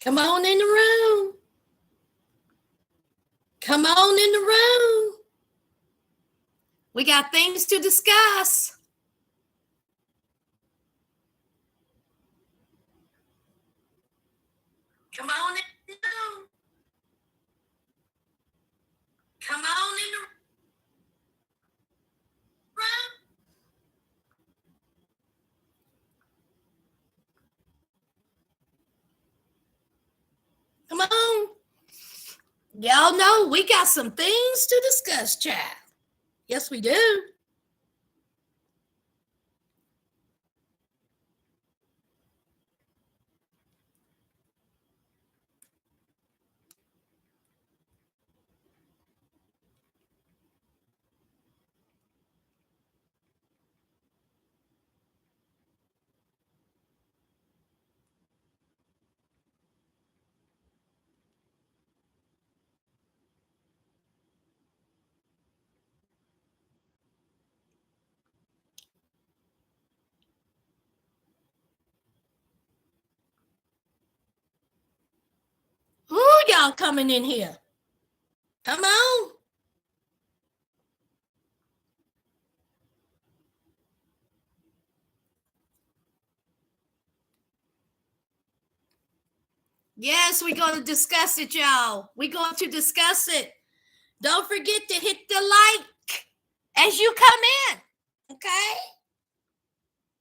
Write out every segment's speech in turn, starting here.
Come on in the room. Come on in the room. We got things to discuss. Come on in the room. Come on in the room. Come on. Y'all know we got some things to discuss, child. Yes, we do. Who y'all coming in here? Come on. Yes, we're going to discuss it, y'all. We're going to discuss it. Don't forget to hit the like as you come in, okay?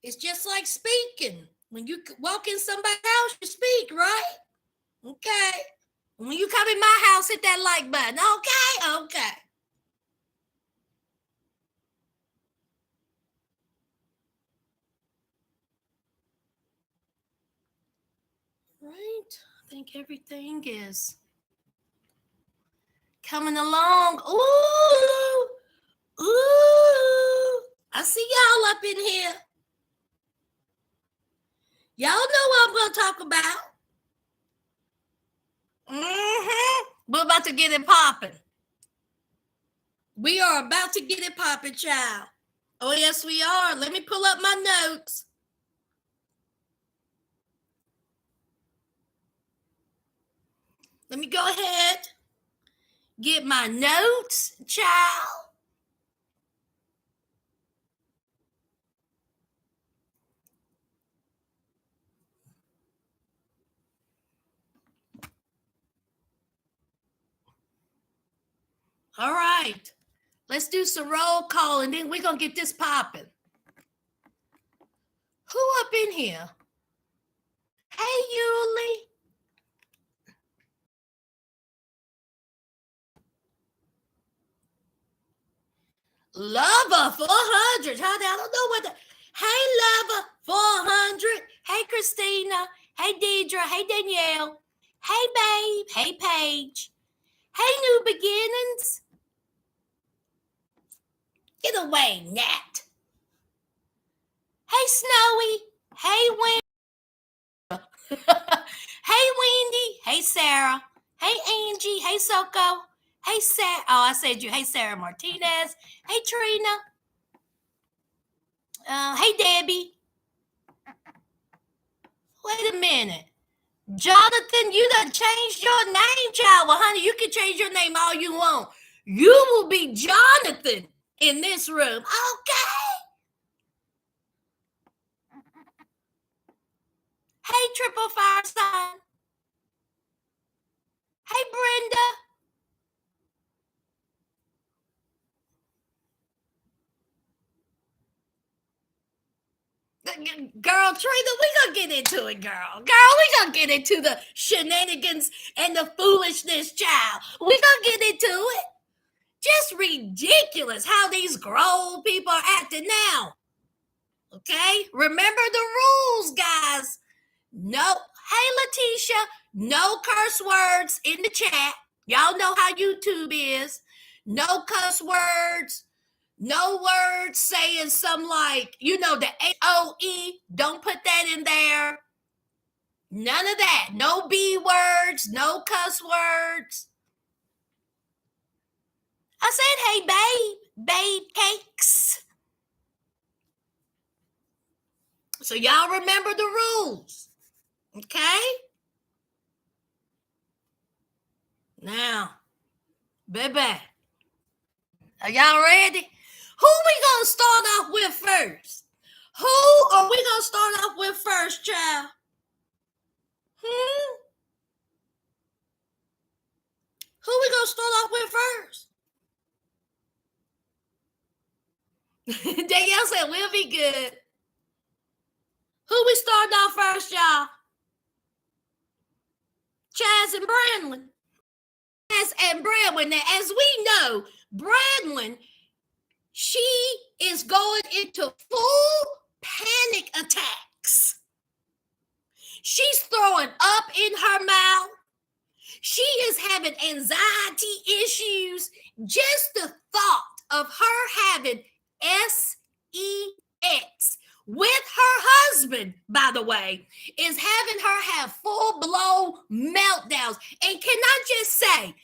It's just like speaking. When you walk in somebody's house, you speak, right? Okay. When you come in my house, hit that like button, okay? Okay. Right. I think everything is coming along. Ooh. Ooh. I see y'all up in here. Y'all know what I'm going to talk about. We're about to get it popping. We are about to get it popping, child. Oh, yes, we are. Let me pull up my notes. Let me go ahead. Get my notes, child. All right. Let's do some roll call, and then we're going to get this popping. Who up in here? Hey, Yuli. Lover 400. I don't know what the... Hey, Lover 400. Hey, Christina. Hey, Deidre. Hey, Danielle. Hey, Babe. Hey, Paige. Hey, New Beginnings. Get away, Nat. Hey, Snowy. Hey, Wendy. Hey, Wendy. Hey, Sarah. Hey, Angie. Hey, Soko. Hey, Sarah. Oh, I said you. Hey, Sarah Martinez. Hey, Trina. Hey, Debbie. Wait a minute. Jonathan, you done changed your name, child. Well, honey, you can change your name all you want. You will be Jonathan in this room. Okay. Hey, Triple Fire Sign. Hey, Brenda. Girl, Trina, we gonna get into it, girl. We gonna get into the shenanigans and the foolishness, child. We gonna get into it. Just ridiculous how these grown people are acting now. Okay? Remember the rules, guys. No, hey, Letitia, no curse words in the chat. Y'all know how YouTube is. No cuss words. No words saying some like, the AOE. Don't put that in there. None of that. No B words. No cuss words. I said, hey, babe. Babe cakes. So y'all remember the rules. Okay? Now, baby, are y'all ready? Who we gonna start off with first? Who are we gonna start off with first, child? Who we gonna start off with first? Danielle said we'll be good. Who we starting off first, y'all? Chaz and Branwyn. Chaz and Branwyn. Now, as we know, Branwyn, she is going into full panic attacks. She's throwing up in her mouth. She is having anxiety issues. Just the thought of her having sex with her husband, by the way, is having her have full-blown meltdowns. And can I just say,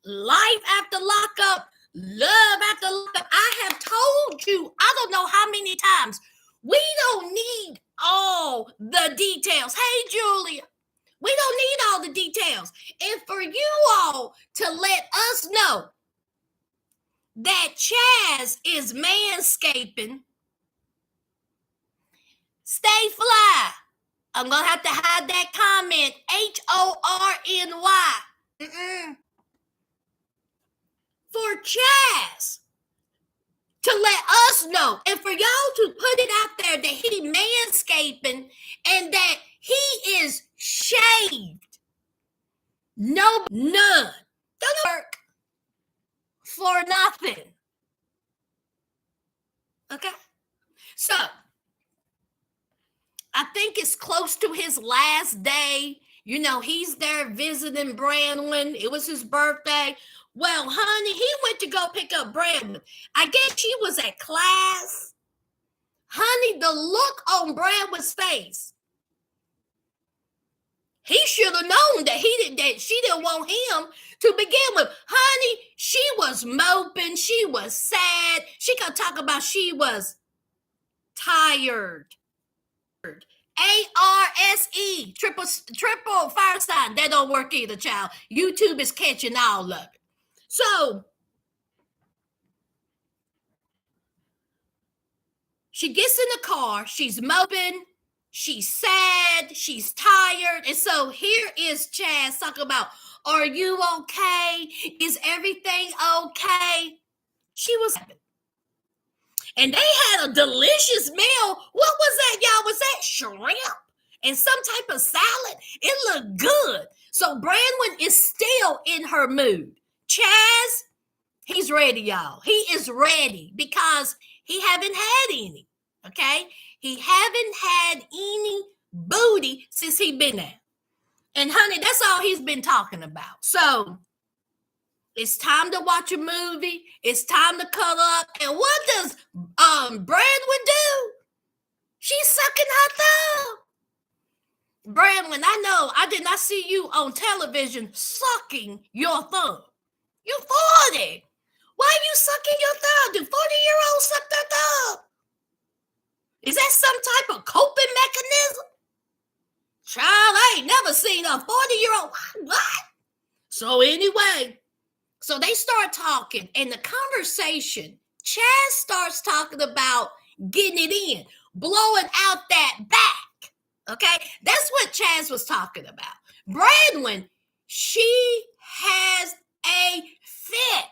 life after lockup, love after lockup, I have told you, I don't know how many times, we don't need all the details. Hey, Julia, we don't need all the details. And for you all to let us know that Chaz is manscaping, stay fly. I'm going to have to hide that comment. HORNY. For Chaz to let us know and for y'all to put it out there that he manscaping and that he is shaved. No, none. Doesn't work for nothing. Okay? So, I think it's close to his last day. You know, he's there visiting Branwyn. It was his birthday. Well, honey, he went to go pick up Branwyn. I guess she was at class. Honey, the look on Branwyn's face. He should have known that she didn't want him to begin with. Honey, she was moping. She was sad. She could talk about she was tired. ARSE, triple fire sign. That don't work either, child. YouTube is catching all of it. So, she gets in the car. She's moping. She's sad. She's tired. And so here is Chaz talking about, are you okay? Is everything okay? She was happy. And they had a delicious meal. What was that, y'all? Was that shrimp and some type of salad? It looked good. So Branwyn is still in her mood. Chaz, he's ready, y'all. He is ready because he haven't had any, okay? He haven't had any booty since he been there. And honey, that's all he's been talking about. So it's time to watch a movie. It's time to cuddle up. And what does Branwyn do? She's sucking her thumb. Branwyn, I know I did not see you on television sucking your thumb. You're 40. Why are you sucking your thumb? Do 40-year-olds suck their thumb? Is that some type of coping mechanism? Child, I ain't never seen a 40-year-old. What? So anyway, so they start talking, and the conversation, Chaz starts talking about getting it in, blowing out that back. Okay? That's what Chaz was talking about. Branwyn, she has a fit.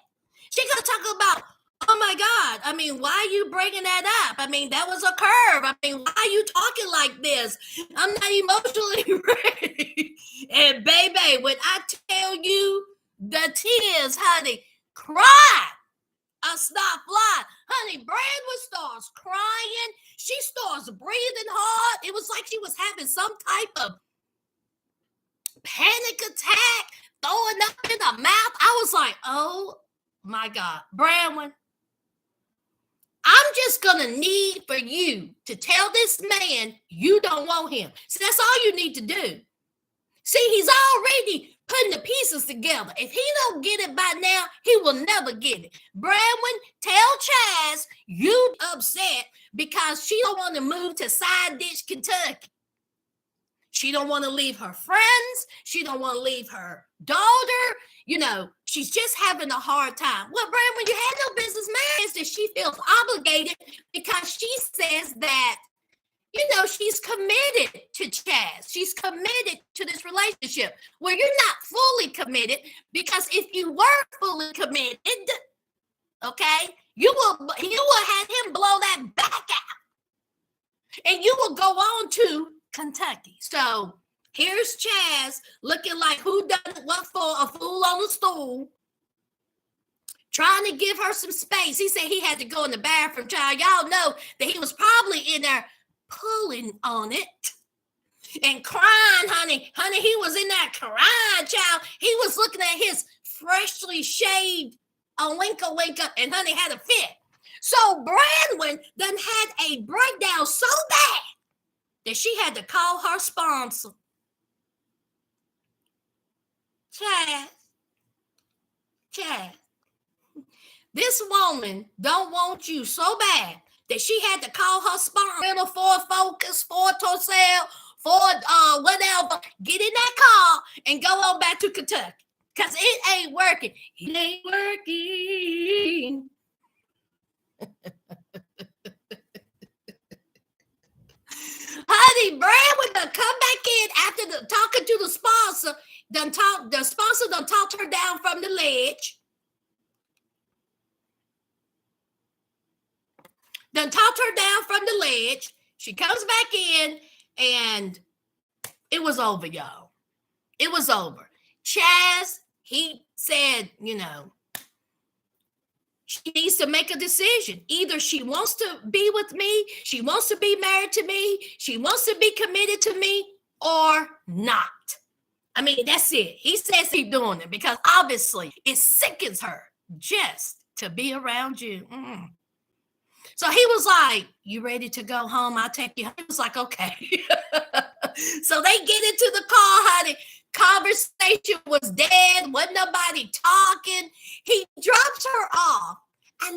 She's going to talk about, oh my God, I mean, why are you bringing that up? I mean, that was a curve. I mean, why are you talking like this? I'm not emotionally ready. And baby, when I tell you the tears, honey, cry. I stop flying. Honey, Branwyn starts crying. She starts breathing hard. It was like she was having some type of panic attack, throwing up in her mouth. I was like, oh my God, Branwyn, I'm just going to need for you to tell this man you don't want him. See, that's all you need to do. See, he's already putting the pieces together. If he don't get it by now, he will never get it. Branwyn, tell Chaz you upset because she don't want to move to Side Ditch, Kentucky. She don't want to leave her friends. She don't want to leave her daughter. she's just having a hard time. Well, Branwyn, you had no business marriage, that she feels obligated because she says that, she's committed to Chaz. She's committed to this relationship. Well, you're not fully committed, because if you were fully committed, okay, you will have him blow that back out. And you will go on to Kentucky. So here's Chaz looking like who done what for, a fool on the stool, trying to give her some space. He said he had to go in the bathroom, child. Y'all know that he was probably in there pulling on it and crying, honey. Honey, he was in there crying, child. He was looking at his freshly shaved Winka, and honey had a fit. So Branwyn done had a breakdown so bad that she had to call her sponsor. Chaz, this woman don't want you so bad that she had to call her sponsor, Ford Focus, Ford Torcel, Ford whatever, get in that car and go on back to Kentucky, because it ain't working. It ain't working. Honey, Branwyn done come back in after talking to the sponsor. The sponsor done talked her down from the ledge. Done talked her down from the ledge. She comes back in, and it was over, y'all. It was over. Chaz, he said, she needs to make a decision. Either she wants to be with me, she wants to be married to me, she wants to be committed to me, or not. I mean, that's it. He says he's doing it because obviously it sickens her just to be around you. So he was like, you ready to go home? I'll take you home. He was like, okay. So they get into the car, honey. Conversation was dead. Wasn't nobody talking. He drops her off. I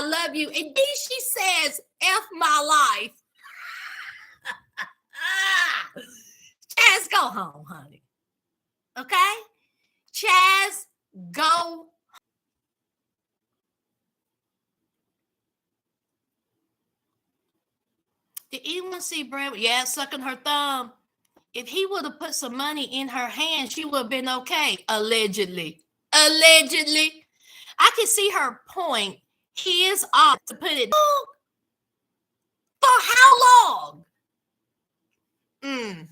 love you. And then she says, F my life. Chaz, go home, honey. Okay? Chaz, go. Did anyone see Branwyn? Yeah, sucking her thumb. If he would have put some money in her hand, she would have been okay. Allegedly. I can see her point. He is off to put it. For how long?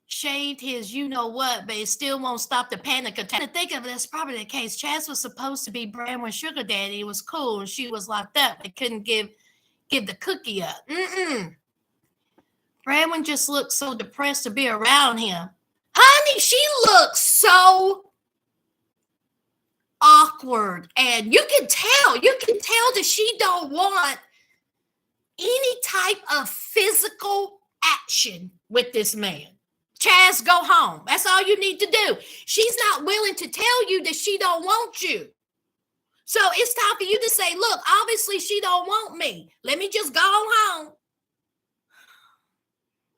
Shaved his you-know-what, but it still won't stop the panic attack. To think of it, that's probably the case. Chaz was supposed to be Branwyn's sugar daddy. It was cool, and she was locked up. They couldn't give the cookie up. Branwyn just looked so depressed to be around him. Honey, she looks so awkward. And you can tell that she don't want any type of physical action with this man. Chaz, go home. That's all you need to do. She's not willing to tell you that she don't want you. So it's time for you to say, look, obviously she don't want me. Let me just go home.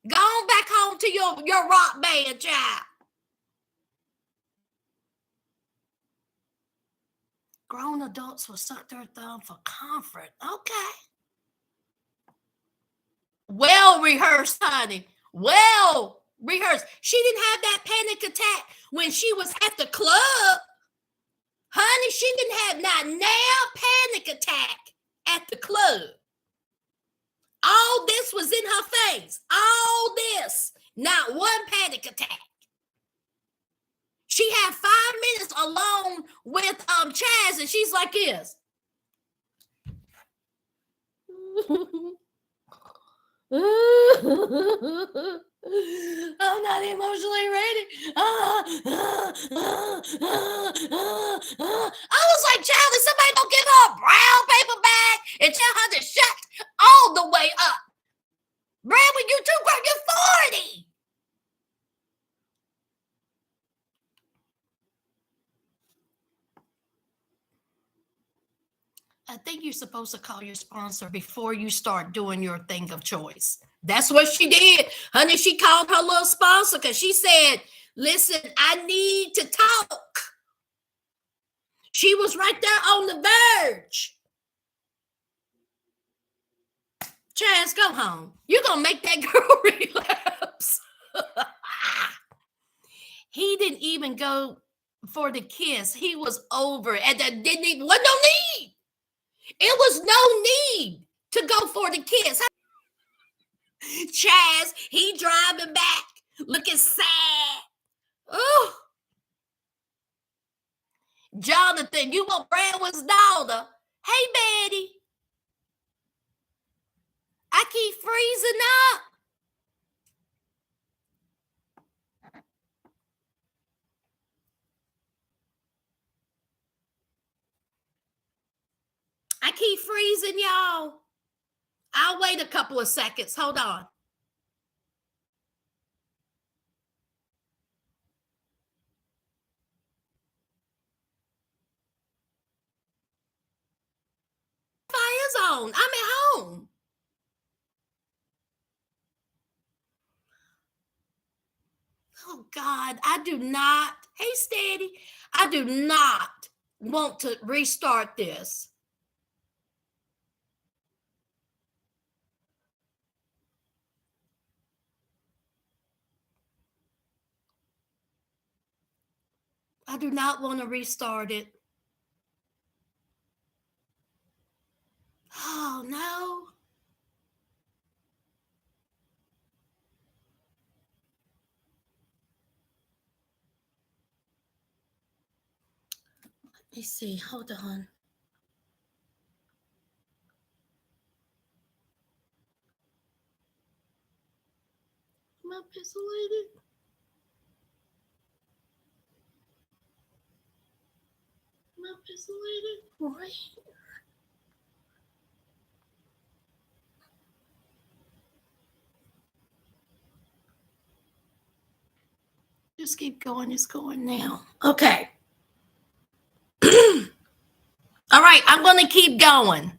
Go on back home to your rock band, child. Grown adults will suck their thumb for comfort. Okay. Well rehearsed, honey. Well rehearsed. She didn't have that panic attack when she was at the club. Honey, she didn't have not now panic attack at the club. All this was in her face. All this. Not one panic attack. She had 5 minutes alone with Chaz, and she's like this. I'm not emotionally ready. I was like, child, if somebody don't give her a brown paper bag and tell her to shut all the way up. Branwyn, you too grown, you're 40. I think you're supposed to call your sponsor before you start doing your thing of choice. That's what she did. Honey, she called her little sponsor because she said, Listen, I need to talk. She was right there on the verge. Chaz, go home. You're going to make that girl relapse. He didn't even go for the kiss. He was over. And there didn't even, was no need. It was no need to go for the kiss. Chaz, he driving back, looking sad. Oh, Jonathan, you want Branwyn's daughter? Hey, Betty, I keep freezing up. I keep freezing, y'all. I'll wait a couple of seconds. Hold on. Fire's on. I'm at home. Oh, God, I do not. Hey, Steady, I do not want to restart this. I do not want to restart it. Oh, no. Let me see. Hold on. Am I pixelated? Am I pixelated? Right. Just keep going. It's going now. Okay. All right. I'm going to keep going.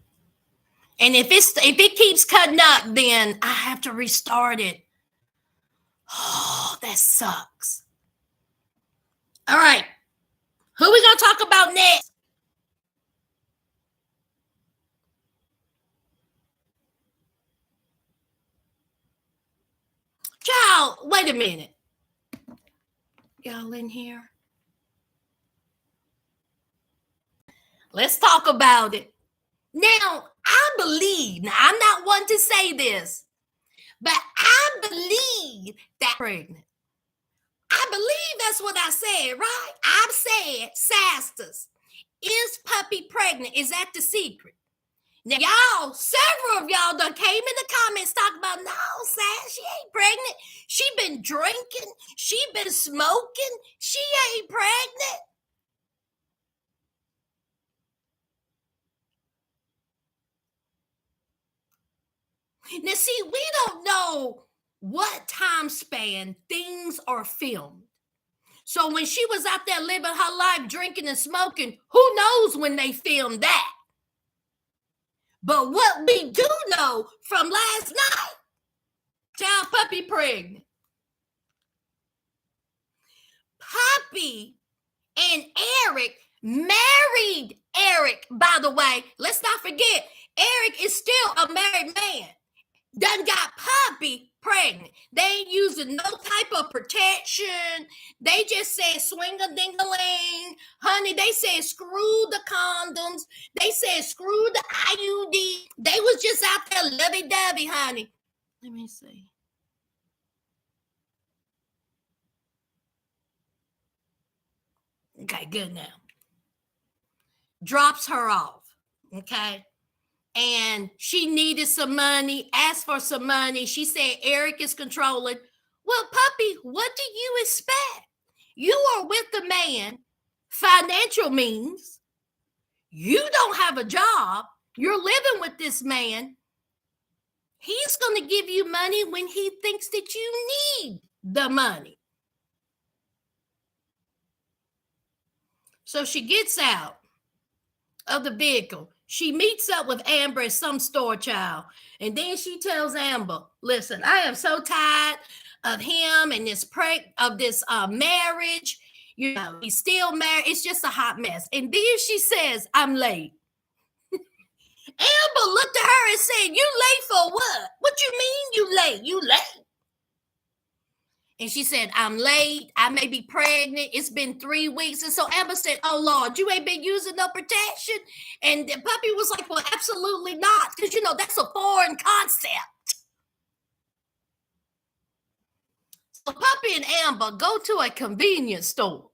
And if it keeps cutting up, then I have to restart it. Oh, that sucks. All right. Who we going to talk about next? Child, wait a minute. Y'all in here? Let's talk about it. Now, I believe, now I'm not one to say this, but I believe that pregnant. I believe that's what I said, right? I've said, Sastas, is puppy pregnant? Is that the secret? Now, y'all, several of y'all done came in the comments talking about, no, Sass, she ain't pregnant. She been drinking. She been smoking. She ain't pregnant. Now, see, we don't know what time span things are filmed. So when she was out there living her life, drinking and smoking, who knows when they filmed that? But what we do know from last night, child puppy pregnant. Puppy and Eric married Eric, by the way. Let's not forget, Eric is still a married man. Done got puppy pregnant. They ain't using no type of protection. They just said swing a ding-a-ling. Honey, they said screw the condoms. They said screw the IUD. They was just out there lovey-dovey, honey. Let me see. Okay, good now. Drops her off. Okay. And she needed some money, asked for some money. She said Eric is controlling. Well, puppy, what do you expect? You are with the man, financial means. You don't have a job. You're living with this man. He's going to give you money when he thinks that you need the money. So she gets out of the vehicle. She meets up with Amber at some store, child. And then she tells Amber, listen, I am so tired of him and this marriage. You know, he's still married. It's just a hot mess. And then she says, I'm late. Amber looked at her and said, you late for what? What you mean you late? You late. And she said, I'm late. I may be pregnant. It's been 3 weeks. And so Amber said, oh, Lord, you ain't been using no protection? And the puppy was like, well, absolutely not. Because, you know, that's a foreign concept. So Puppy and Amber go to a convenience store.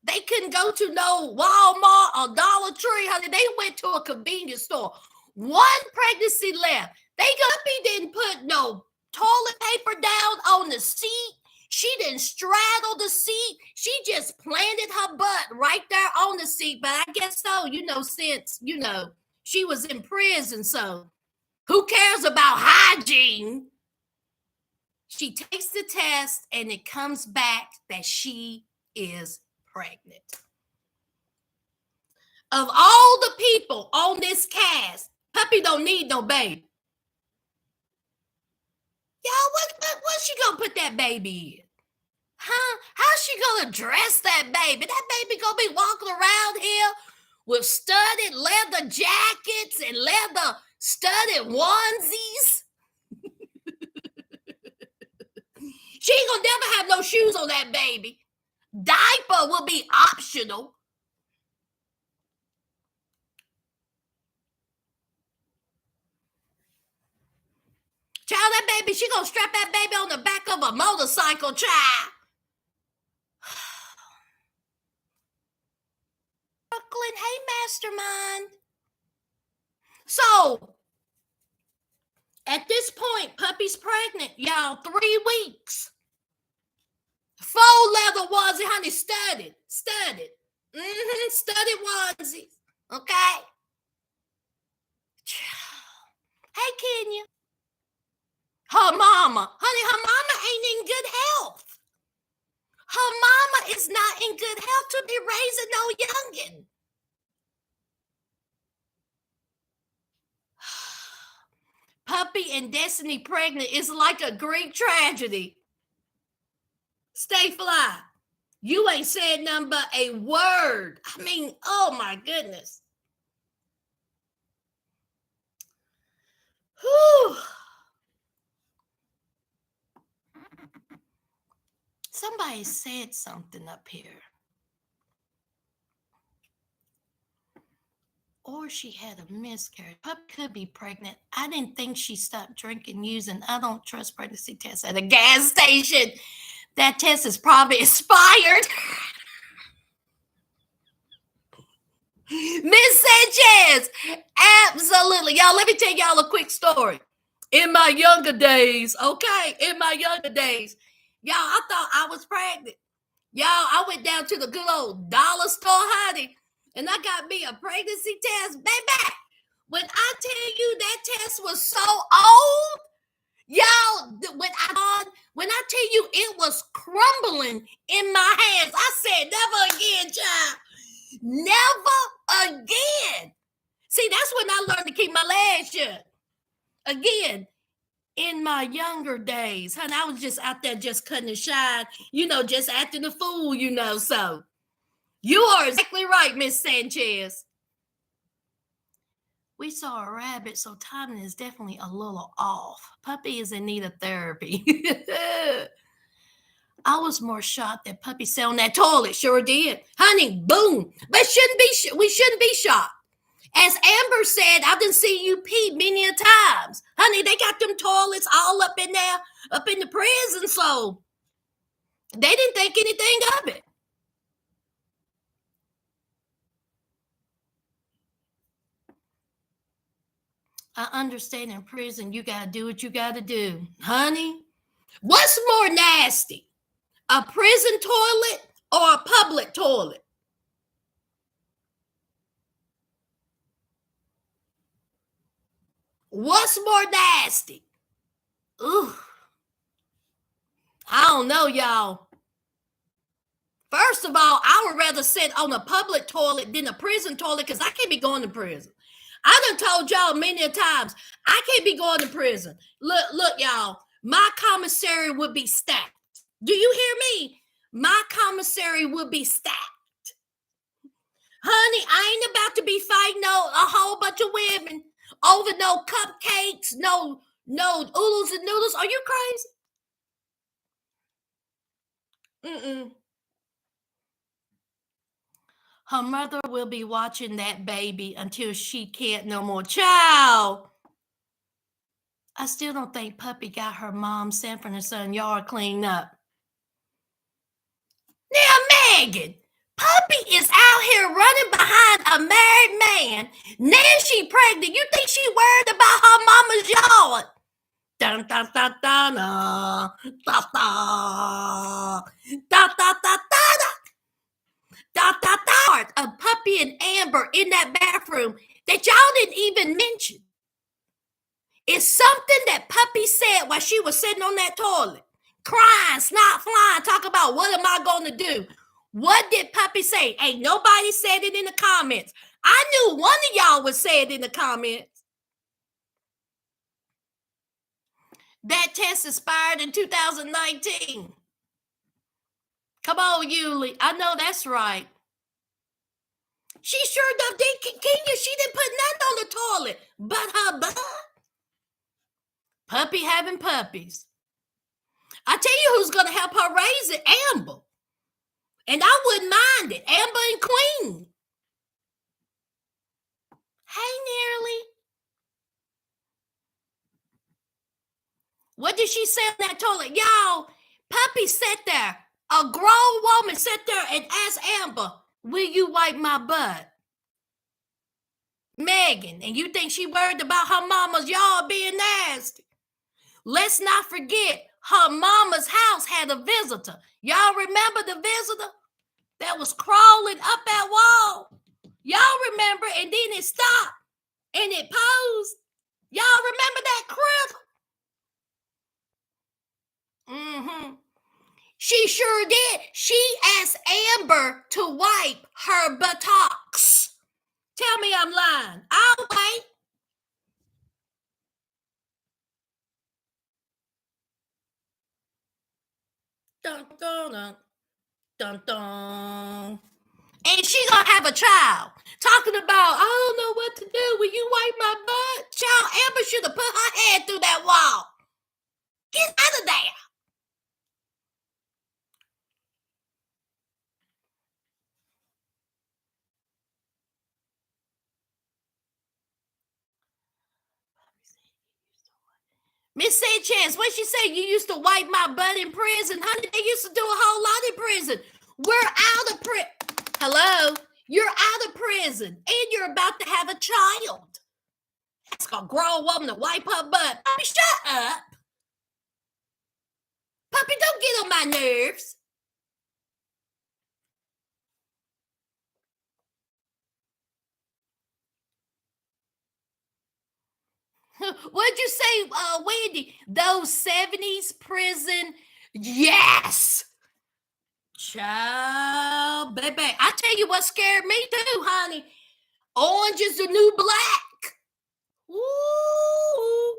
They couldn't go to no Walmart or Dollar Tree, honey. They went to a convenience store. One pregnancy left. Puppy didn't put no toilet paper down on the seat. She didn't straddle the seat. She just planted her butt right there on the seat. But I guess so, you know, since, you know, she was in prison. So who cares about hygiene? She takes the test and it comes back that she is pregnant. Of all the people on this cast, Puppy don't need no baby. Y'all, what's she gonna put that baby in? Huh? How's she gonna dress that baby? That baby gonna be walking around here with studded leather jackets and leather studded onesies. She ain't gonna never have no shoes on that baby. Diaper will be optional. Child, that baby, she gonna strap that baby on the back of a motorcycle, child. Brooklyn, hey, mastermind. So, at this point, Puppy's pregnant, y'all, 3 weeks. Faux leather onesie, honey, studded. Studded onesies, okay? Hey, Kenya. Her mama ain't in good health. Her mama is not in good health to be raising no youngin'. Puppy and Destiny pregnant is like a Greek tragedy. Stay fly. You ain't said nothing but a word. I mean, oh my goodness. Whew. Somebody said something up here. Or she had a miscarriage. Puppy could be pregnant. I didn't think she stopped drinking using. I don't trust pregnancy tests at a gas station. That test is probably expired. Miss Sanchez, absolutely. Y'all, let me tell y'all a quick story. In my younger days, okay, y'all, I thought I was pregnant. Y'all, I went down to the good old dollar store, honey, and I got me a pregnancy test. Baby, when I tell you that test was so old, y'all, when I tell you it was crumbling in my hands, I said, never again, child. Never again. See, that's when I learned to keep my legs shut. Again, in my younger days, honey, I was just out there just cutting the shine, you know, just acting a fool, you know. So you are exactly right, Miss Sanchez. We saw a rabbit, so timing is definitely a little off. Puppy is in need of therapy. I was more shocked that Puppy sat on that toilet. Sure did. Honey, boom. But we shouldn't be shocked. As Amber said, I've done seen you pee many a times. Honey, they got them toilets all up in there, up in the prison, so they didn't think anything of it. I understand in prison, you got to do what you got to do. Honey, what's more nasty? A prison toilet or a public toilet? What's more nasty? Ooh. I don't know, y'all. First of all, I would rather sit on a public toilet than a prison toilet because I can't be going to prison. I done told y'all many a times, I can't be going to prison. Look, y'all, my commissary would be stacked. Do you hear me? My commissary would be stacked. Honey, I ain't about to be fighting a whole bunch of women over no cupcakes, no oodles and noodles. Are you crazy? Her mother will be watching that baby until she can't no more. Child, I still don't think Puppy got her mom's Sanford and Son yard cleaned up. Now, Megan, Puppy is out here running behind a married man. Now she pregnant. You think she worried about her mama's yard? Dun dun dun dun dun dun dun dun dun dun of Puppy and Amber in that bathroom that y'all didn't even mention. It's something that Puppy said while she was sitting on that toilet, crying, snot flying, talk about what am I going to do? What did Puppy say? Ain't nobody said it in the comments. I knew one of y'all would say it in the comments. That test expired in 2019. Come on, Yuli. I know that's right. She sure enough did. Kenya, she didn't put nothing on the toilet but her butt. Puppy having puppies. I tell you who's going to help her raise it, Amber. And I wouldn't mind it. Amber and Queen. Hey, Nearly. What did she say on that toilet? Y'all, Puppy sat there. A grown woman sat there and asked Amber, will you wipe my butt? Megan, and you think she worried about her mama's yard being nasty? Let's not forget, her mama's house had a visitor. Y'all remember the visitor that was crawling up that wall? Y'all remember, and then it stopped and it posed. Y'all remember that critter? She sure did. She asked Amber to wipe her buttocks. Tell me I'm lying. I'll wait. Dun, dun, dun, dun, dun. And she gonna have a child. Talking about, I don't know what to do. Will you wipe my butt? Child, Amber should have put her head through that wall. Get out of there. Miss Sanchez, what she say? You used to wipe my butt in prison. Honey, they used to do a whole lot in prison. We're out of prison. Hello? You're out of prison and you're about to have a child. Ask a grown woman to wipe her butt. Puppy, shut up. Puppy, don't get on my nerves. What'd you say, Wendy? Those 70s prison? Yes. Child, baby. I tell you what scared me too, honey. Orange is the new black. Ooh.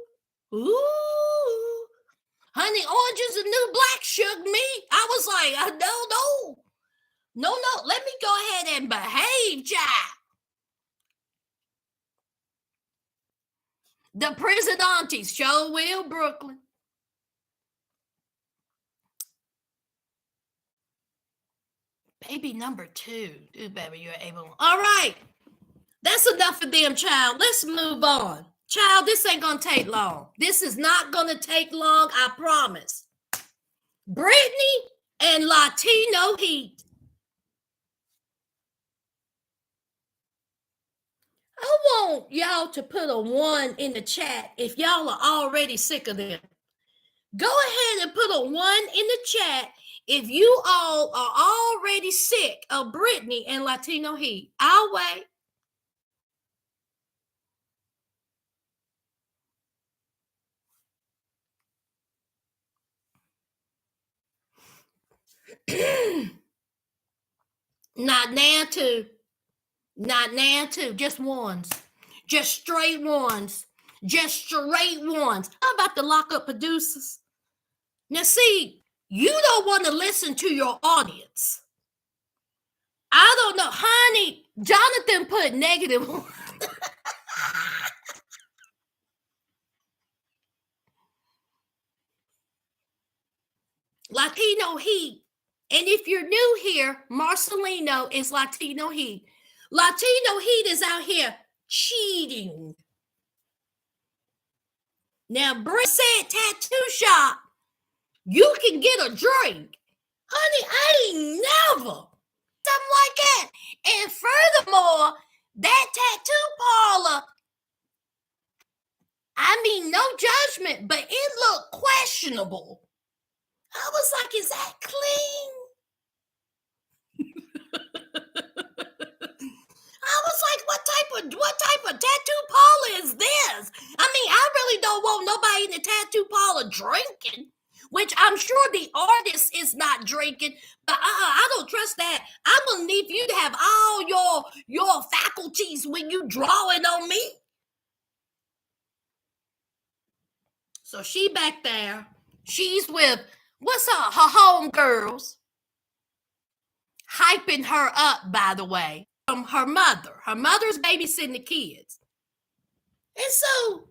Ooh. Honey, Orange is the new black shook me. I was like, no. Let me go ahead and behave, child. The prison aunties, show will, Brooklyn. Baby number 2. Dude, baby, you're able. All right. That's enough of them, child. Let's move on. Child, this ain't going to take long. This is not going to take long, I promise. Brittany and Latino Heat. I want y'all to put a 1 in the chat if y'all are already sick of them. Go ahead and put a 1 in the chat if you all are already sick of Brittany and Latino Heat. I'll wait. Not now, too. Not now, too. Just ones. Just straight ones. Just straight ones. How about the Lockup producers? Now, see, you don't want to listen to your audience. I don't know. Honey, Jonathan put negative. Latino Heat. And if you're new here, Marcelino is Latino Heat. Latino Heat is out here cheating. Now, Britt said tattoo shop, you can get a drink. Honey, I ain't never. Something like that. And furthermore, that tattoo parlor, I mean, no judgment, but it looked questionable. I was like, is that clean? I was like, what type of tattoo parlor is this? I mean, I really don't want nobody in the tattoo parlor drinking, which I'm sure the artist is not drinking, but I don't trust that. I'm gonna need you to have all your faculties when you drawing on me. So she back there, she's with what's her homegirls, hyping her up, by the way, from her mother. Her mother's babysitting the kids. And so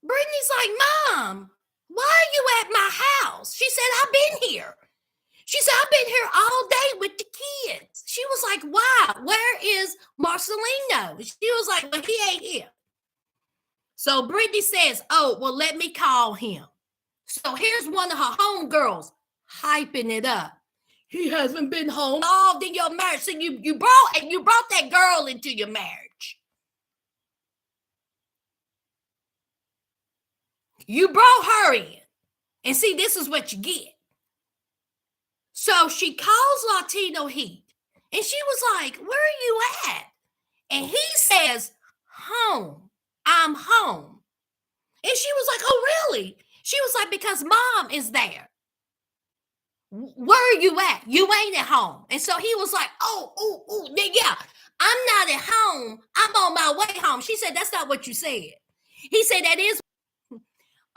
Brittany's like, Mom, why are you at my house? She said, I've been here. She said, I've been here all day with the kids. She was like, why? Where is Marcelino? She was like, well, he ain't here. So Brittany says, oh, well, let me call him. So here's one of her homegirls hyping it up. He hasn't been home all in your marriage. So you brought that girl into your marriage. You brought her in. And see, this is what you get. So she calls Latino Heat. And she was like, where are you at? And he says, home. I'm home. And she was like, oh, really? She was like, because Mom is there. Where are you at? You ain't at home. And so he was like, yeah, I'm not at home. I'm on my way home. She said, that's not what you said. He said, that is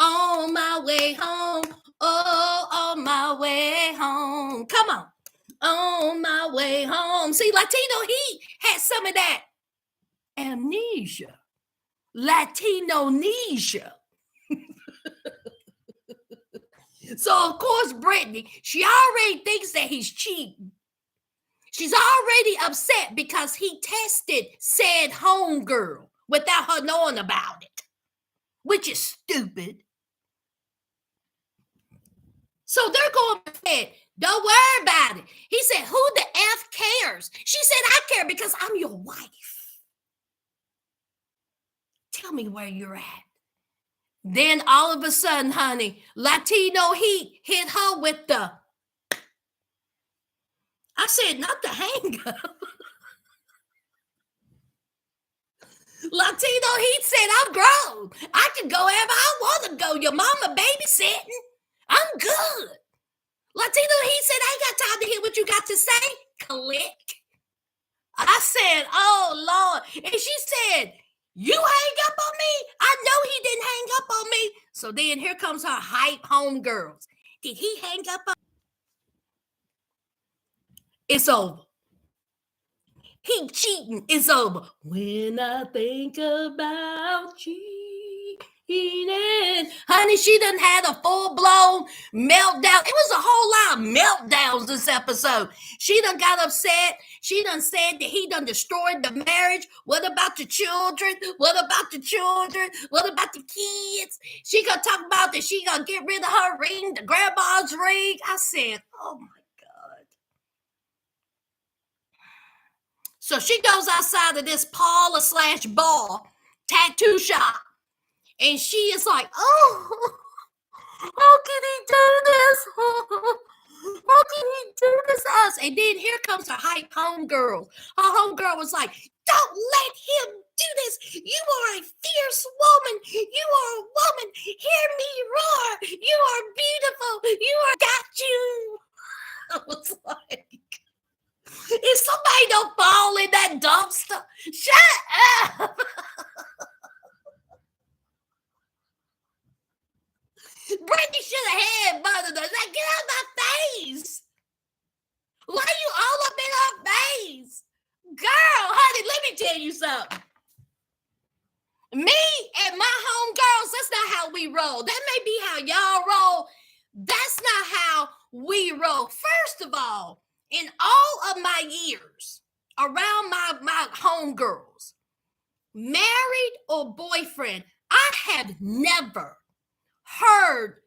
on my way home. Oh, on my way home. Come on. On my way home. See, Latino Heat had some of that amnesia. Latino-nesia. So, of course, Brittany, she already thinks that he's cheating. She's already upset because he tested said homegirl without her knowing about it, which is stupid. So they're going to bed. Don't worry about it. He said, who the F cares? She said, I care because I'm your wife. Tell me where you're at. Then all of a sudden, honey, Latino Heat hit her with the, I said, not the hang up. Latino Heat said, I'm grown. I can go wherever I want to go. Your mama babysitting. I'm good. Latino Heat said, I ain't got time to hear what you got to say. Click. I said, oh, Lord. And she said, you hang up on me? I know he didn't hang up on me. So then here comes her hype homegirls. Did he hang up on? It's over. He cheating. It's over. When I think about cheating. Honey, she done had a full-blown meltdown. It was a whole lot of meltdowns this episode. She done got upset. She done said that he done destroyed the marriage. What about the children? What about the children? What about the kids? She gonna talk about that she gonna get rid of her ring, the grandma's ring. I said, oh my God. So she goes outside of this parlor/bar tattoo shop. And she is like, oh, how can he do this? How can he do this to us? And then here comes her hype homegirl. Her homegirl was like, don't let him do this. You are a fierce woman. You are a woman. Hear me roar. You are beautiful. You are got you. I was like, If somebody don't fall in that dumpster, shut up. Brittany should have had mother. Like, get out of my face. Why you all up in her face? Girl, honey, let me tell you something. Me and my homegirls, that's not how we roll. That may be how y'all roll. That's not how we roll. First of all, in all of my years around my homegirls, married or boyfriend, I have never heard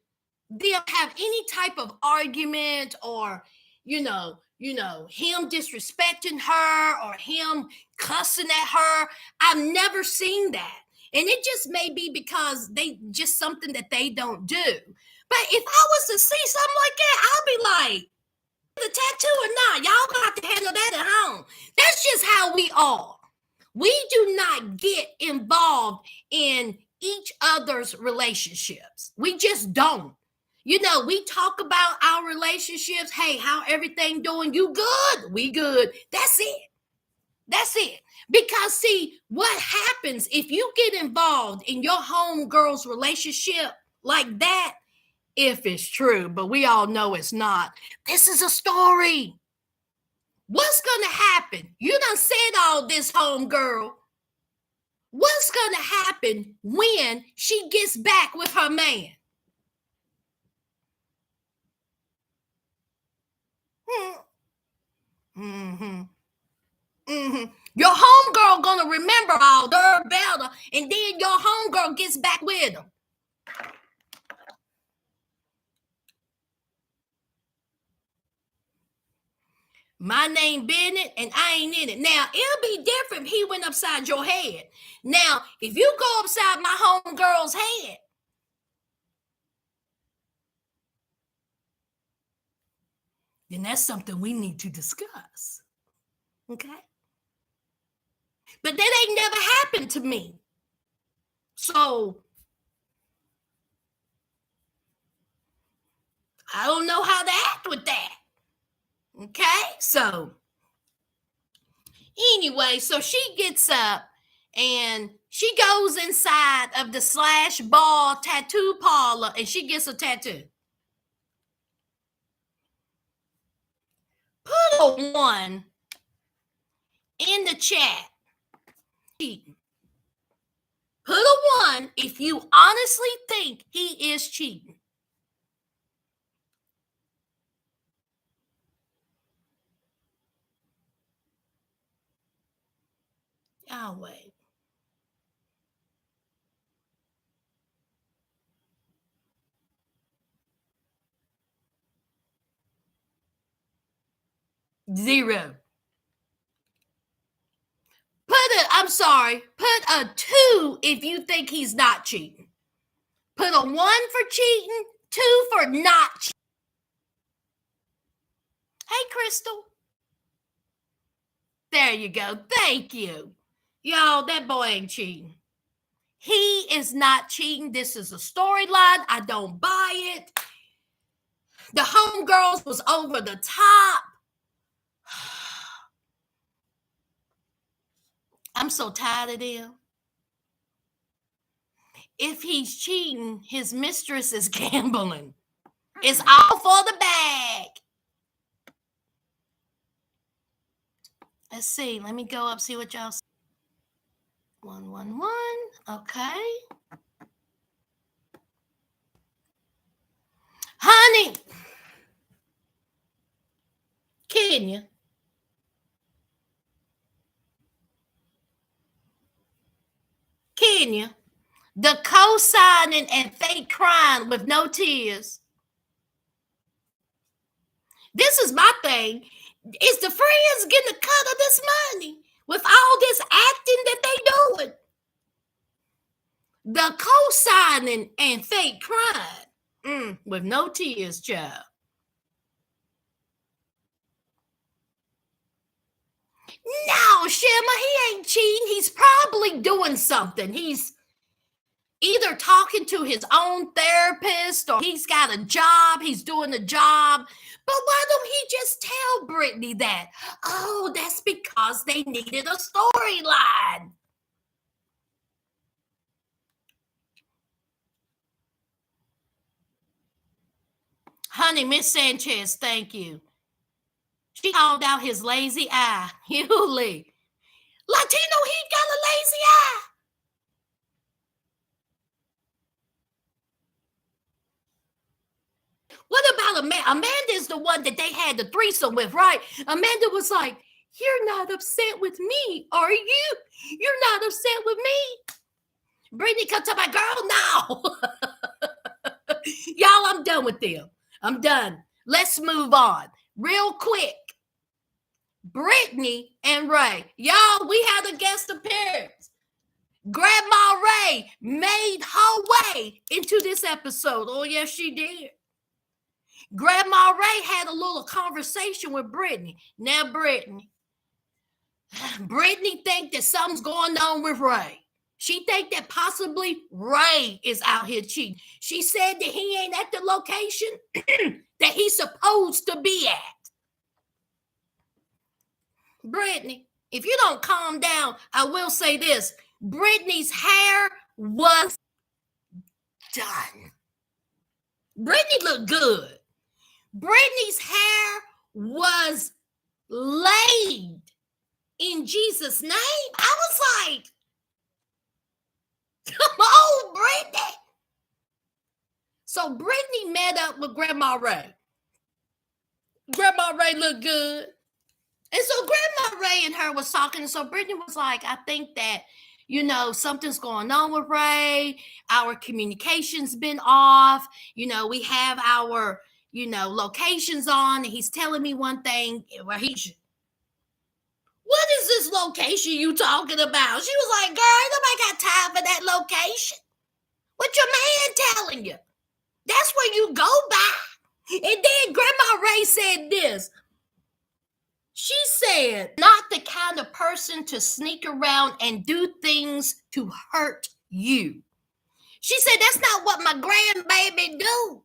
them have any type of argument or, him disrespecting her or him cussing at her. I've never seen that. And it just may be because they just something that they don't do. But if I was to see something like that, I'll be like, the tattoo or not, y'all gonna have to handle that at home. That's just how we are. We do not get involved in each other's relationships. We just don't. We talk about our relationships. Hey, how everything doing? You good? We good. That's it. That's it. Because see, what happens if you get involved in your homegirl's relationship like that, if it's true, but we all know it's not. This is a story. What's going to happen? You done said all this, homegirl. What's going to happen when she gets back with her man? Your homegirl gonna remember all their better, and then your homegirl gets back with him. My name Bennett, and I ain't in it. Now, it'll be different if he went upside your head. Now, if you go upside my homegirl's head, then that's something we need to discuss. Okay? But that ain't never happened to me. So, I don't know how to act with that. Okay? So, anyway, so she gets up and she goes inside of the Slash Ball tattoo parlor and she gets a tattoo. Put a 1 in the chat. Cheating. Put a 1 if you honestly think he is cheating. I'll wait. Zero. Put a 2 if you think he's not cheating. Put a 1 for cheating, 2 for not cheating. Hey, Crystal. There you go. Thank you. Y'all, that boy ain't cheating. He is not cheating. This is a storyline. I don't buy it. The homegirls was over the top. I'm so tired of them. If he's cheating, his mistress is gambling. It's all for the bag. Let's see. Let me go up, see what y'all see. 111. Okay. Honey. Kenya. Kenya. The co-signing and fake crying with no tears. This is my thing. Is the friends getting a cut of this money with all this acting that they doing? The co-signing and fake crying with no tears, child. No, Shimmer, he ain't cheating. He's probably doing something. He's either talking to his own therapist or he's got a job. He's doing a job. But why don't he just tell Brittany that? Oh, that's because they needed a storyline. Honey, Miss Sanchez, thank you. She called out his lazy eye. Hughley. Latino, he got a lazy eye. What about Amanda? Amanda's the one that they had the threesome with, right? Amanda was like, you're not upset with me, are you? You're not upset with me. Brittany comes to my girl, no. Y'all, I'm done with them. I'm done. Let's move on. Real quick. Brittany and Ray. Y'all, we had a guest appearance. Grandma Ray made her way into this episode. Oh, yes, she did. Grandma Ray had a little conversation with Brittany. Now, Brittany think that something's going on with Ray. She think that possibly Ray is out here cheating. She said that he ain't at the location that he's supposed to be at. Brittany, if you don't calm down, I will say this. Brittany's hair was done. Brittany looked good. Brittany's hair was laid in Jesus' name. I was like, come on, Brittany. So Brittany met up with Grandma Ray. Grandma Ray looked good. And so Grandma Ray and her was talking. And so Brittany was like, I think that, something's going on with Ray. Our communication's been off. We have our, locations on. And he's telling me one thing where he should. What is this location you talking about? She was like, girl, nobody got time for that location. What your man telling you? That's where you go by. And then Grandma Ray said this. She said, not the kind of person to sneak around and do things to hurt you. She said, that's not what my grandbaby do.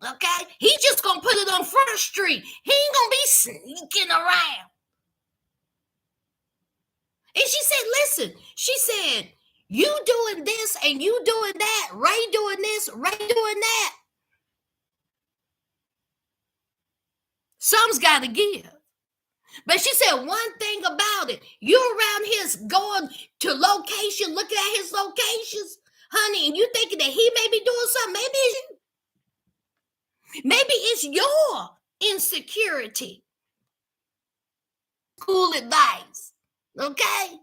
Okay? He just gonna put it on Front Street. He ain't gonna be sneaking around. And she said, you doing this and you doing that, Ray doing this, Ray doing that. Some's got to give. But she said one thing about it. You around here going to location, looking at his locations, honey, and you thinking that he may be doing something. Maybe it's your insecurity. Cool advice. Okay?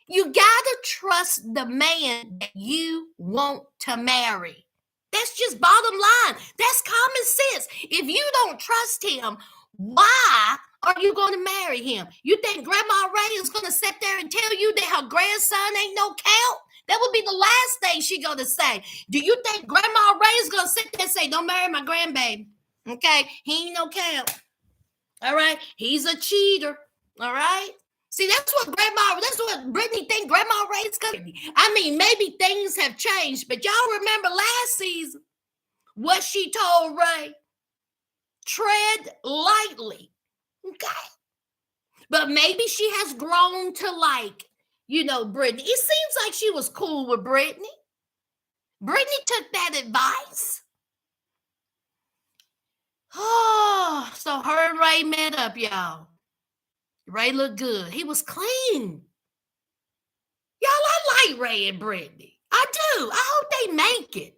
You gotta trust the man that you want to marry. That's just bottom line. That's common sense. If you don't trust him, why are you going to marry him? You think Grandma Ray is going to sit there and tell you that her grandson ain't no count? That would be the last thing she's going to say. Do you think Grandma Ray is going to sit there and say, don't marry my grandbaby? Okay? He ain't no count. All right? He's a cheater. All right? See, that's what Brittany think Grandma Ray's going to be. I mean, maybe things have changed, but y'all remember last season what she told Ray? Tread lightly. Okay. But maybe she has grown to like, Brittany. It seems like she was cool with Brittany. Brittany took that advice. Oh, so her and Ray met up, y'all. Ray looked good. He was clean. Y'all, I like Ray and Brittany. I do. I hope they make it.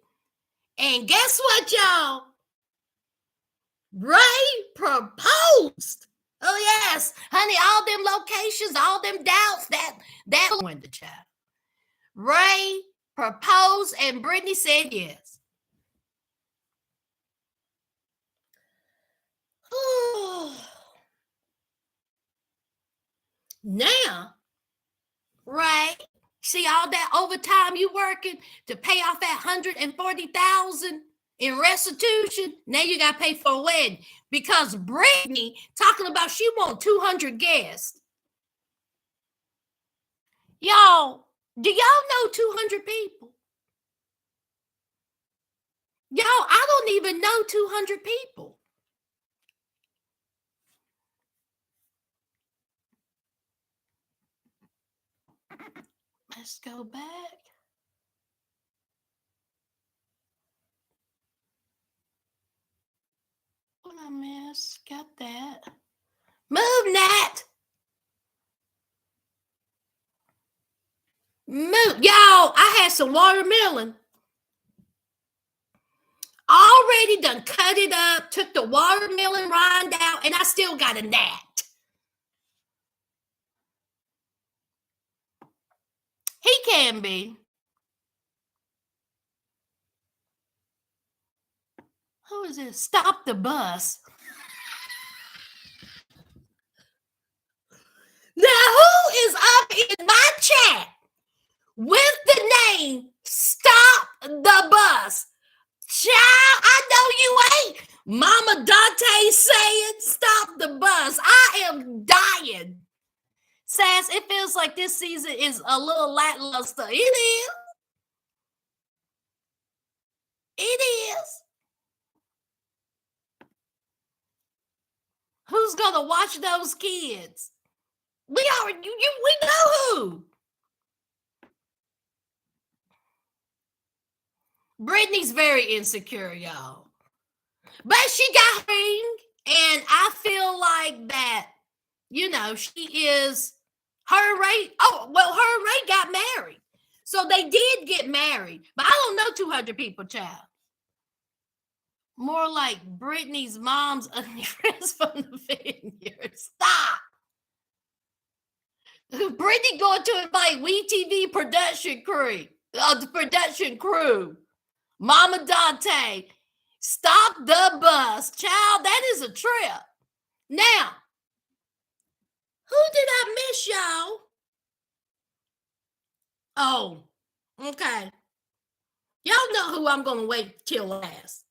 And guess what, y'all? Ray proposed. Oh, yes. Honey, all them locations, all them doubts, that went the child. Ray proposed and Brittany said yes. Now, Ray, see all that overtime you working to pay off that $140,000 in restitution? Now you got to pay for a wedding because Brittany talking about she want 200 guests. Y'all, do y'all know 200 people? Y'all, I don't even know 200 people. Let's go back. What I miss? Got that. Move, Nat. Move. Y'all, I had some watermelon. Already done cut it up, took the watermelon rind out, and I still got a gnat. He can be. Who is this? Stop the bus. Now, who is up in my chat with the name Stop the Bus? Child, I know you ain't. Mama Dante saying stop the bus. I am dying. Sass, it feels like this season is a little lackluster. It is. It is. Who's gonna watch those kids? We know who. Brittany's very insecure, y'all. But she got a ring, and I feel like that, you know, she is her Ray. Oh, well, her and Ray got married. So they did get married. But I don't know 200 people, child. More like Brittany's mom's ugly friends from the vineyard. Stop. Brittany going to invite WeTV production crew. The production crew. Mama Dante. Stop the bus. Child, that is a trip. Now, who did I miss, y'all? Oh, okay. Y'all know who I'm going to wait till last.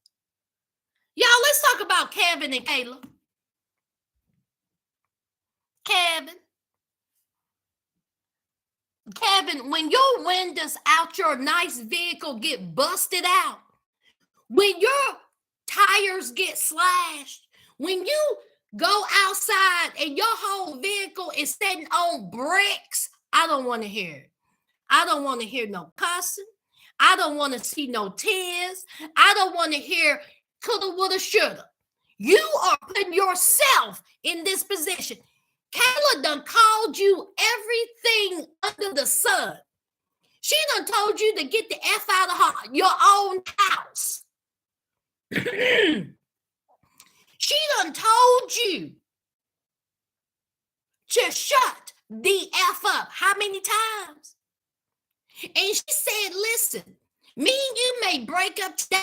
Y'all, let's talk about Kevin and Kayla. Kevin, when your windows out your nice vehicle get busted out, when your tires get slashed, when you go outside and your whole vehicle is sitting on bricks, I don't want to hear it. I don't want to hear no cussing. I don't want to see no tears. I don't want to hear coulda, woulda, shoulda. You are putting yourself in this position. Kayla done called you everything under the sun. She done told you to get the F out of your own house. She done told you to shut the F up. How many times? And she said, listen, me and you may break up today,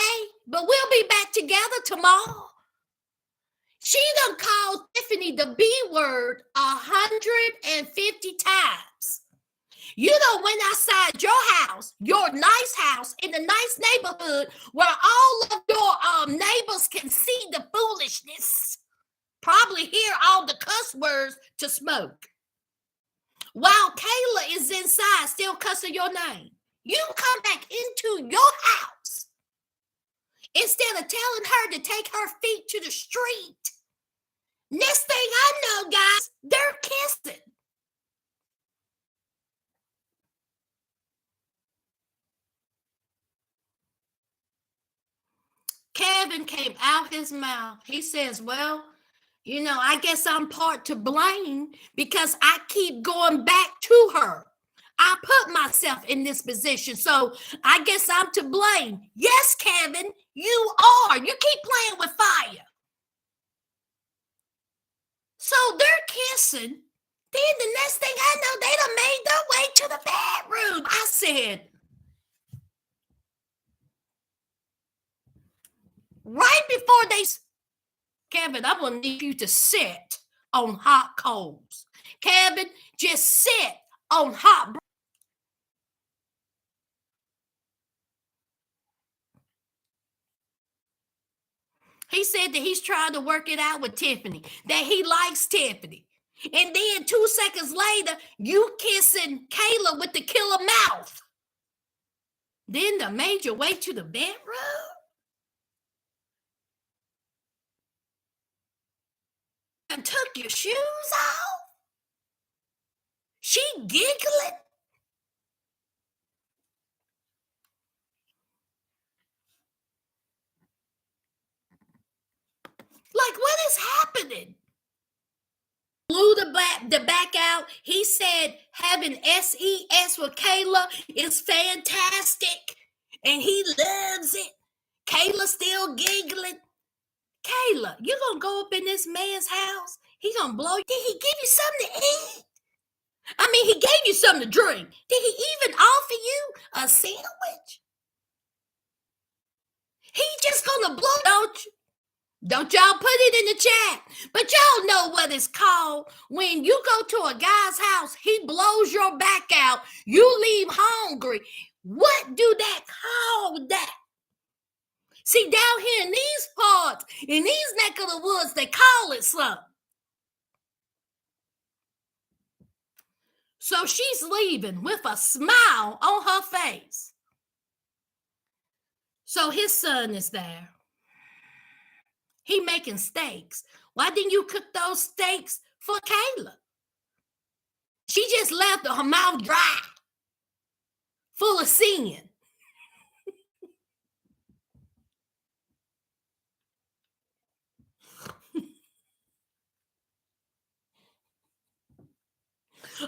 but we'll be back together tomorrow. She done called Tiffany the B word 150 times. You done went outside your house, your nice house, in a nice neighborhood where all of your neighbors can see the foolishness. Probably hear all the cuss words to smoke. While Kayla is inside still cussing your name. You come back into your house instead of telling her to take her feet to the street. Next thing I know, guys, they're kissing. Kevin came out his mouth. He says, well, you know, I guess I'm part to blame because I keep going back to her. I put myself in this position, so I guess I'm to blame. Yes, Kevin, you are. You keep playing with fire. So they're kissing. Then the next thing I know, they done made their way to the bedroom. I said, right before they, Kevin, I'm going to need you to sit on hot coals. Kevin, just sit on hot. He said that he's trying to work it out with Tiffany, that he likes Tiffany. And then 2 seconds later, you kissing Kayla with the killer mouth. Then they made your way to the bedroom. And took your shoes off. She giggling. happening? Blew the back out. He said having SES with Kayla is fantastic. And he loves it. Kayla still giggling. Kayla, you gonna go up in this man's house? He gonna blow you? Did he give you something to eat? I mean, he gave you something to drink. Did he even offer you a sandwich? He just gonna blow, don't y'all put it in the chat. But y'all know what it's called. When you go to a guy's house, he blows your back out. You leave hungry. What do that call that? See, down here in these parts, in these neck of the woods, they call it something. So she's leaving with a smile on her face. So his son is there. He making steaks. Why didn't you cook those steaks for Kayla? She just left her mouth dry, full of sin.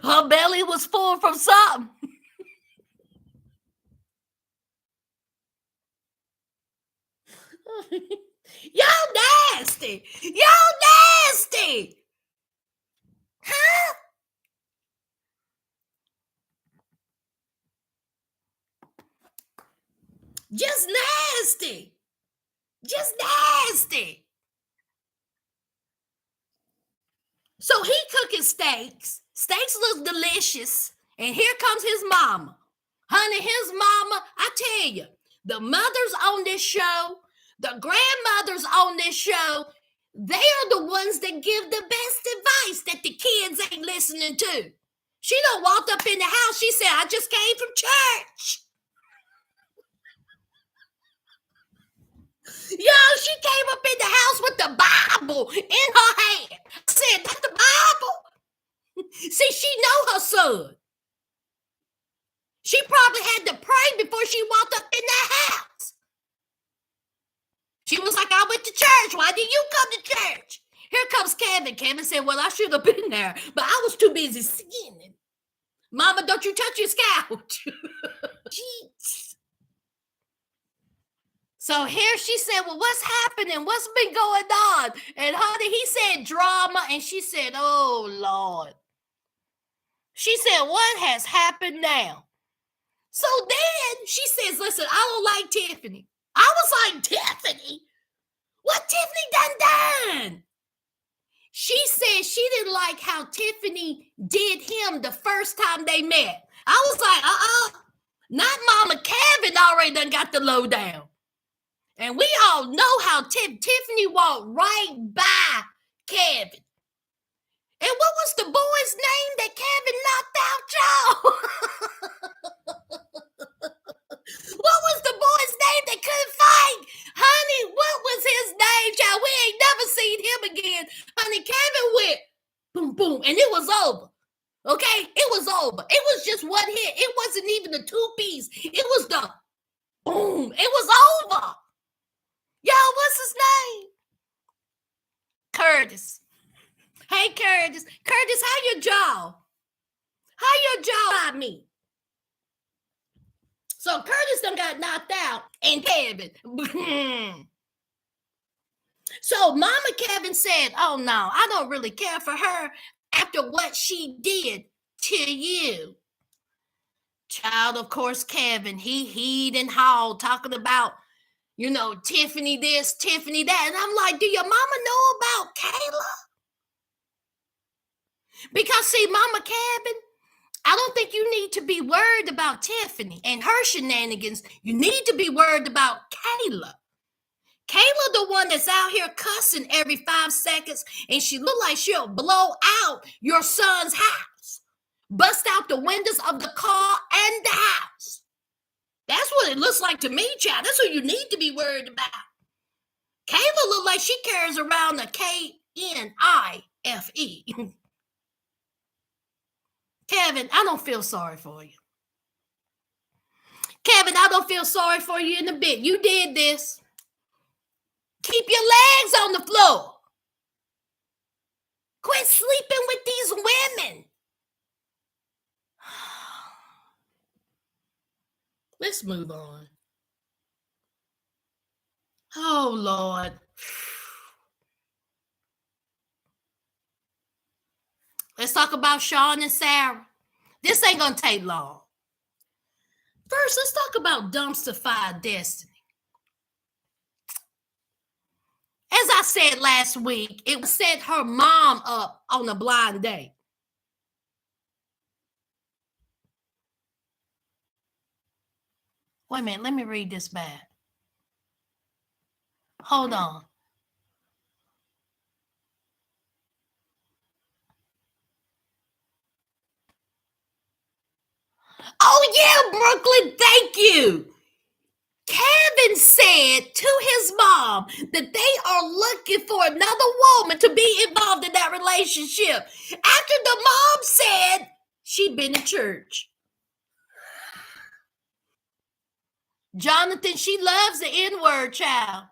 Her belly was full from something. Y'all nasty. Y'all nasty. Huh? Just nasty. Just nasty. So he cooking steaks. Steaks look delicious. And here comes his mama. Honey, his mama, I tell you, the mothers on this show, the grandmothers on this show, they are the ones that give the best advice that the kids ain't listening to. She done walked up in the house. She said, I just came from church. Yo, she came up in the house with the Bible in her hand. I said, that's the Bible. See, she know her son. She probably had to pray before she walked up in that house. She was like, I went to church. Why did you come to church? Here comes Kevin. Kevin said, well, I should have been there, but I was too busy sinning. Mama, don't you touch his couch. Jeez. So here she said, well, what's happening? What's been going on? And honey, he said drama. And she said, oh, Lord. She said, what has happened now? So then she says, listen, I don't like Tiffany. I was like, Tiffany? What Tiffany done? She said she didn't like how Tiffany did him the first time they met. I was like, not Mama Kevin already done got the lowdown. And we all know how Tiffany walked right by Kevin. And what was the boy's name that Kevin knocked out, y'all? What was the boy's name that couldn't fight? Honey, what was his name, child? We ain't never seen him again. Honey, Kevin went boom, boom, and it was over. Okay? It was over. It was just one hit. It wasn't even the two-piece. It was the boom. It was over. Y'all, what's his name? Curtis. Hey, Curtis. Curtis, how your jaw? How your jaw by me? So Curtis done got knocked out and Kevin. So Mama Kevin said, oh, no, I don't really care for her after what she did to you. Child, of course, Kevin, he heed and hawed talking about, you know, Tiffany this, Tiffany that. And I'm like, do your mama know about Kayla? Because, see, Mama Kevin, I don't think you need to be worried about Tiffany and her shenanigans. You need to be worried about Kayla. Kayla, the one that's out here cussing every 5 seconds, and she look like she'll blow out your son's house, bust out the windows of the car and the house. That's what it looks like to me, child. That's what you need to be worried about. Kayla look like she carries around a K-N-I-F-E. Kevin, I don't feel sorry for you. Kevin, I don't feel sorry for you in a bit. You did this. Keep your legs on the floor. Quit sleeping with these women. Let's move on. Oh, Lord. Let's talk about Shawn and Sarah. This ain't going to take long. First, let's talk about dumpster fire destiny. As I said last week, it set her mom up on a blind date. Wait a minute, let me read this back. Hold on. Oh, yeah, Brooklyn, thank you. Kevin said to his mom that they are looking for another woman to be involved in that relationship after the mom said she'd been to church. Jonathan, she loves the N-word, child.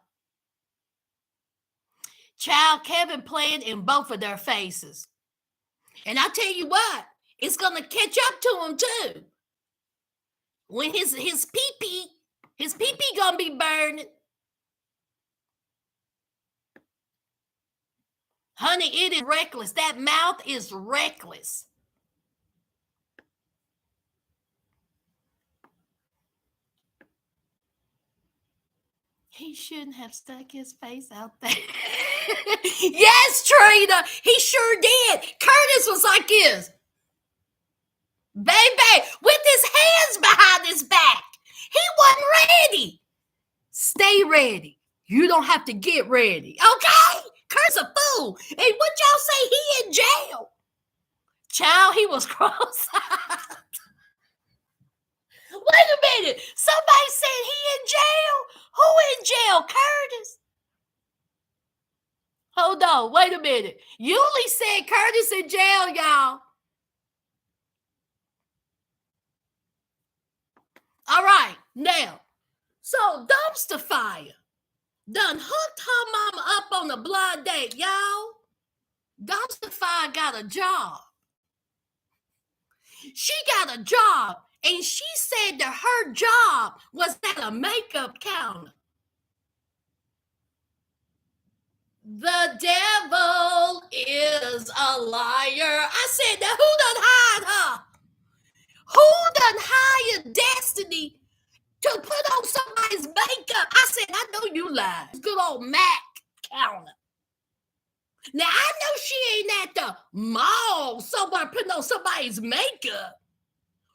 Child, Kevin playing in both of their faces. And I tell you what, it's going to catch up to him too. When his pee-pee going to be burning. Honey, it is reckless. That mouth is reckless. He shouldn't have stuck his face out there. Yes, Trina, he sure did. Curtis was like this. Baby, with his hands behind his back. He wasn't ready. Stay ready. You don't have to get ready. Okay? Curtis a fool. And what y'all say, he in jail? Child, he was cross-eyed. Wait a minute. Somebody said he in jail? Who in jail? Curtis? Hold on. Wait a minute. Yuli said Curtis in jail, y'all. All right. Now, so dumpster fire done hooked her mama up on a blind date, y'all. Dumpster fire got a job. She got a job. And she said that her job was at a makeup counter. The devil is a liar. I said, now who done hired her? Who done hired Destiny to put on somebody's makeup? I said, I know you lied. Good old Mac counter. Now, I know she ain't at the mall somewhere putting on somebody's makeup.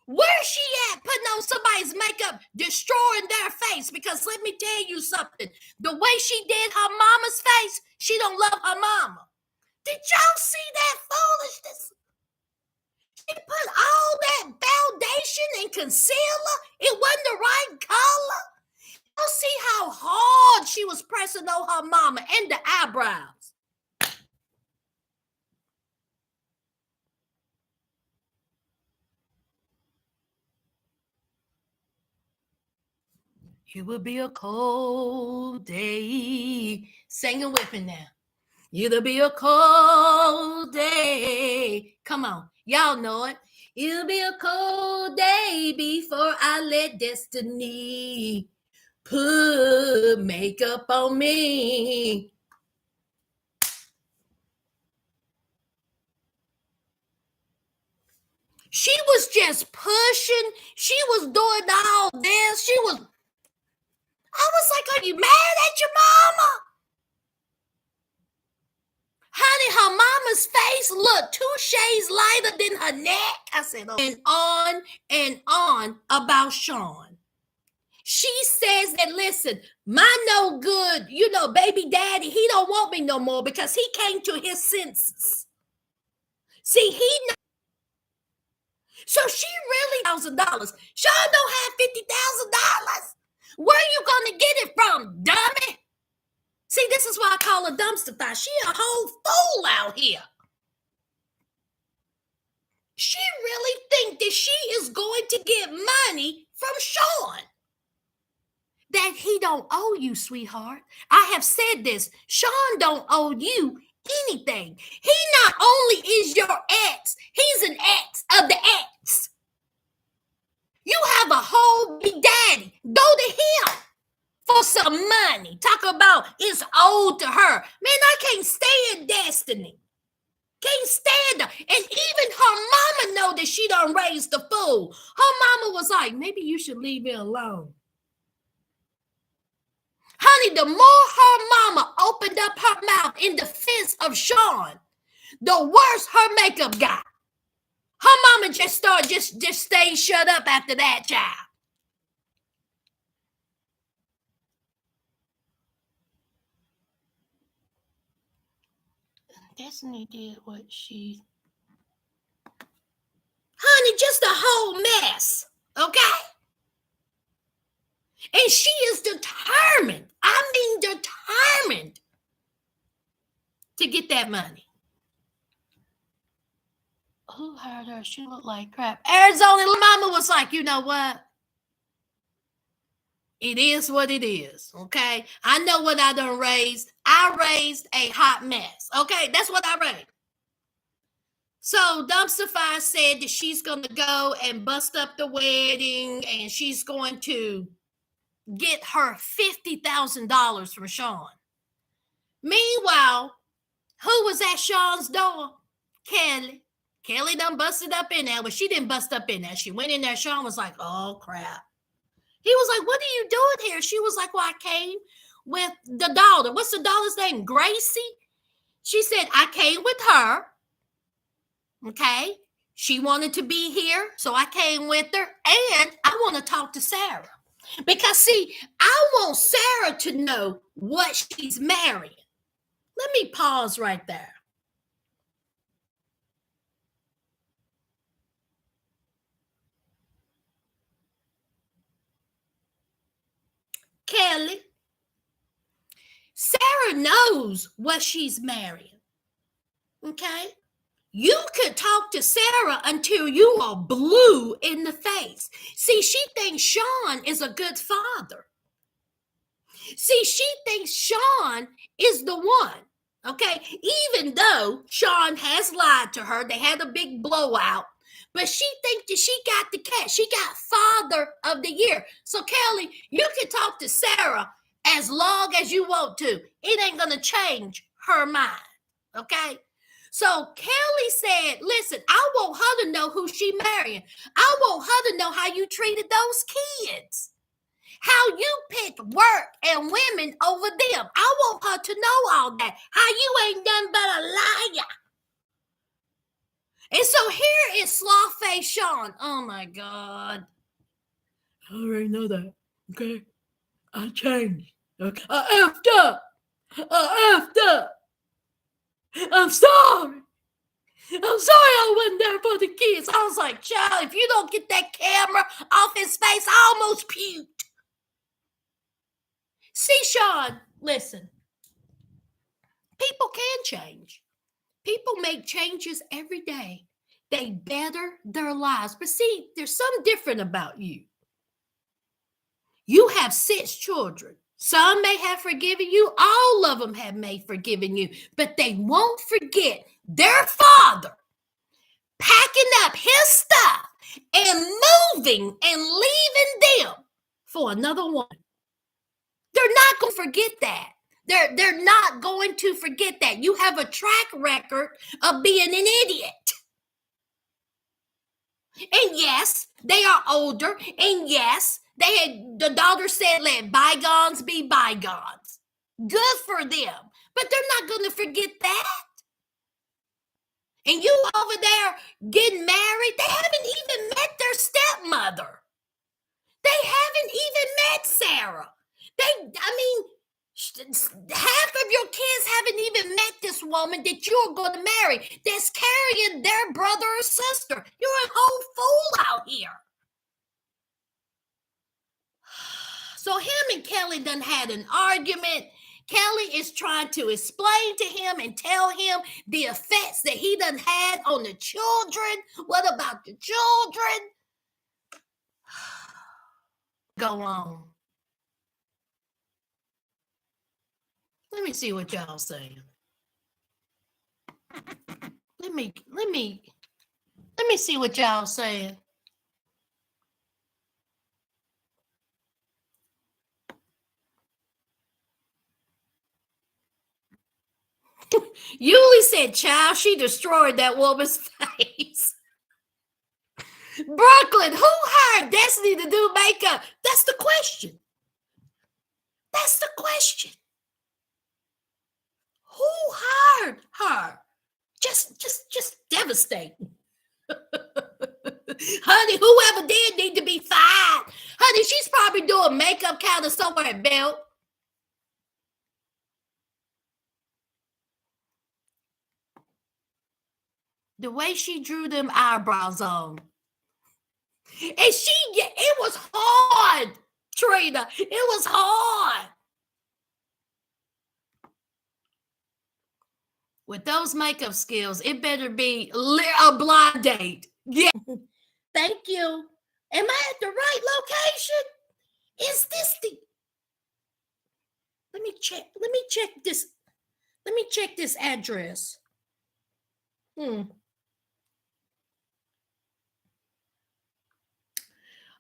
Where's she at putting on somebody's makeup, destroying their face? Because let me tell you something. The way she did her mama's face, she don't love her mama. Did y'all see that foolishness? She put all that foundation and concealer. It wasn't the right color. Y'all see how hard she was pressing on her mama and the eyebrows. It will be a cold day. Singing with me now. It'll be a cold day. Come on. Y'all know it. It'll be a cold day before I let Destiny put makeup on me. She was just pushing. She was doing all this. I was like, are you mad at your mama? Honey, her mama's face looked 2 shades lighter than her neck. I said, oh. And on about Shawn. She says that, listen, my no good, baby daddy, he don't want me no more because he came to his senses. See, so she really $1,000. Shawn don't have $50,000. Where you gonna get it from, dummy? See, this is why I call her dumpster fire. She a whole fool out here. She really think that she is going to get money from Shawn. That he don't owe you, sweetheart. I have said this. Shawn don't owe you anything. He not only is your ex, he's an ex of the ex. You have a whole big daddy. Go to him for some money. Talk about it's owed to her. Man, I can't stand Destiny. Can't stand her. And even her mama know that she done raised the fool. Her mama was like, maybe you should leave it alone. Honey, the more her mama opened up her mouth in defense of Shawn, the worse her makeup got. Her mama just started, just stay shut up after that, child. Destiny did what she... Honey, just a whole mess, okay? And she is determined, I mean determined, to get that money. Who heard her? She looked like crap. Arizona mama was like, you know what? It is what it is, okay? I know what I done raised. I raised a hot mess, okay? That's what I raised. So Dumpster Fire said that she's going to go and bust up the wedding and she's going to get her $50,000 from Shawn. Meanwhile, who was at Shawn's door? Kelly. Kelly done busted up in there, but she didn't bust up in there. She went in there. Shawn was like, oh, crap. He was like, what are you doing here? She was like, well, I came with the daughter. What's the daughter's name? Gracie? She said, I came with her. Okay. She wanted to be here, so I came with her. And I want to talk to Sarah. Because, see, I want Sarah to know what she's marrying. Let me pause right there. Kelly, Sarah knows what she's marrying. Okay? You could talk to Sarah until you are blue in the face. See, she thinks Shawn is a good father. See, she thinks Shawn is the one. Okay? Even though Shawn has lied to her, they had a big blowout. But she thinks that she got the cat. She got Father of the Year. So, Kelly, you can talk to Sarah as long as you want to. It ain't going to change her mind. Okay? So, Kelly said, listen, I want her to know who she marrying. I want her to know how you treated those kids. How you picked work and women over them. I want her to know all that. How you ain't done but a liar. And so here is Sloth-Face Shawn. Oh my God. I already know that. Okay. I changed. Okay. I effed up. I'm sorry. I wasn't there for the kids. I was like, child, if you don't get that camera off his face, I almost puked. See, Shawn, listen. People can change. People make changes every day. They better their lives. But see, there's something different about you. You have 6 children. Some may have forgiven you. All of them have may forgiven you. But they won't forget their father packing up his stuff and moving and leaving them for another woman. They're not going to forget that. They're not going to forget that. You have a track record of being an idiot. And yes, they are older. And yes, the daughter said, let bygones be bygones. Good for them. But they're not going to forget that. And you over there getting married, they haven't even met their stepmother. They haven't even met Sarah. Half of your kids haven't even met this woman that you're going to marry that's carrying their brother or sister. You're a whole fool out here. So him and Kelly done had an argument. Kelly is trying to explain to him and tell him the effects that he done had on the children. What about the children? Go on. Let me see what y'all saying. Let me see what y'all saying. Yuli said, "Child, she destroyed that woman's face." Brooklyn, who hired Destiny to do makeup? That's the question. That's the question. Who hired her? Just devastating. Honey, whoever did need to be fired. Honey, she's probably doing makeup counter somewhere at Belt. The way she drew them eyebrows on. And it was hard, Trina. It was hard. With those makeup skills, it better be a blind date. Yeah. Thank you. Am I at the right location? Is this the... Let me check this. Let me check this address.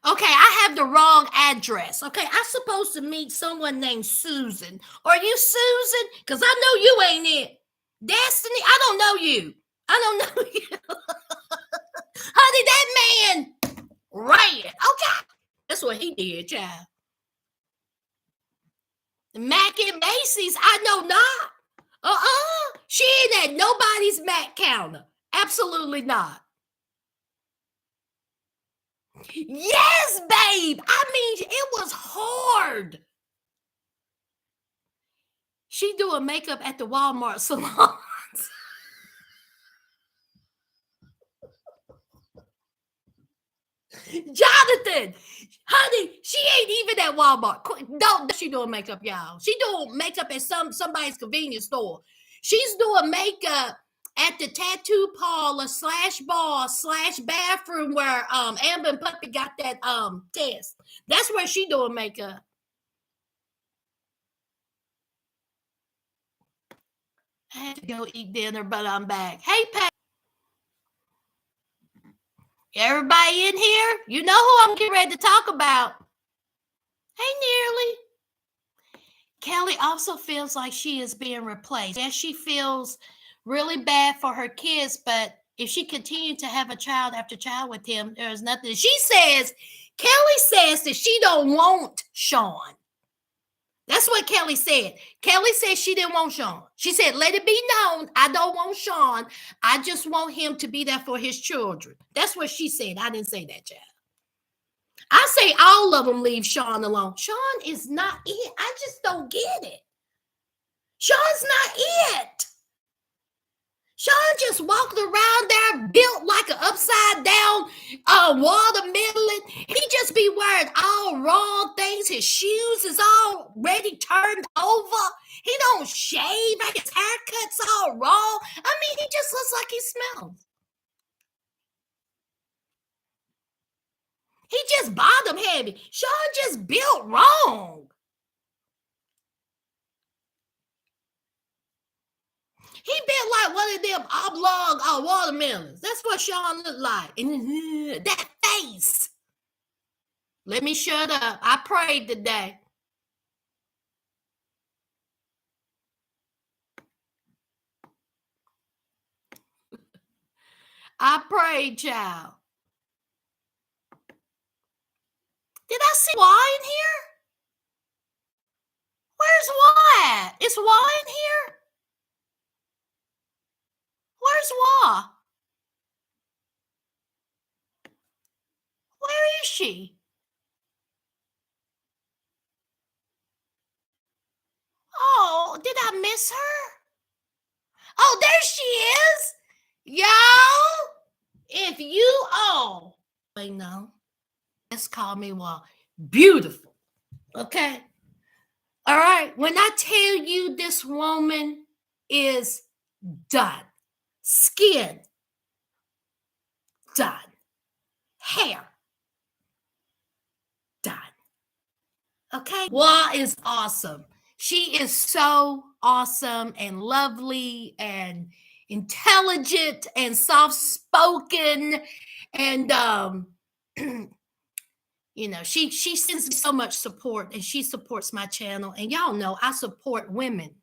Okay, I have the wrong address. Okay, I'm supposed to meet someone named Susan. Are you Susan? Because I know you ain't it. Destiny, I don't know you. I don't know you. Honey, that man ran. Okay. That's what he did, child. Mac and Macy's, I know not. She ain't at nobody's Mac counter. Absolutely not. Yes, babe. I mean, it was hard. She doing makeup at the Walmart salons. Jonathan, honey, she ain't even at Walmart. Don't she doing makeup, y'all? She doing makeup at somebody's convenience store. She's doing makeup at the tattoo parlor / bar / bathroom where Amber and Puppy got that test. That's where she doing makeup. I had to go eat dinner, but I'm back. Hey, Pat. Everybody in here? You know who I'm getting ready to talk about. Hey, Nearly. Kelly also feels like she is being replaced. Yes, she feels really bad for her kids, but if she continued to have a child after child with him, there's nothing. Kelly says that she don't want Shawn. That's what Kelly said. Kelly said she didn't want Shawn. She said, let it be known, I don't want Shawn. I just want him to be there for his children. That's what she said. I didn't say that, child. I say all of them leave Shawn alone. Shawn is not it. I just don't get it. Shawn's not it. Shawn just walked around there built like an upside down watermelon. He just be wearing all wrong things. His shoes is already turned over. He don't shave. His haircut's all wrong. I mean, he just looks like he smells. He just bottom heavy. Shawn just built wrong. He built like one of them oblong watermelons. That's what Shawn looked like. And that face. Let me shut up. I prayed today. I prayed, child. Did I see Y in here? Where's Y? Is Y in here? Where's Y? Where is she? Oh, did I miss her? Oh, there she is. Y'all, if you all wait, no, let's call me Wall. Beautiful. Okay. All right. When I tell you this woman is done, skin done, hair done. Okay. Wall is awesome. She is so awesome and lovely, and intelligent and soft-spoken, and you know, she sends me so much support, and she supports my channel. And y'all know I support women,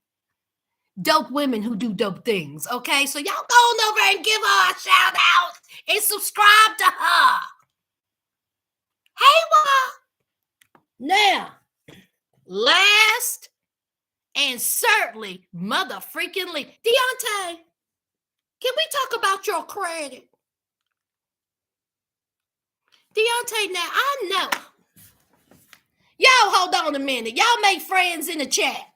dope women who do dope things. Okay, so y'all go on over and give her a shout out and subscribe to her. Hey, what? Now, last and certainly mother-freaking-ly, Deontay, can we talk about your credit? Deontay, now I know. Y'all hold on a minute. Y'all make friends in the chat.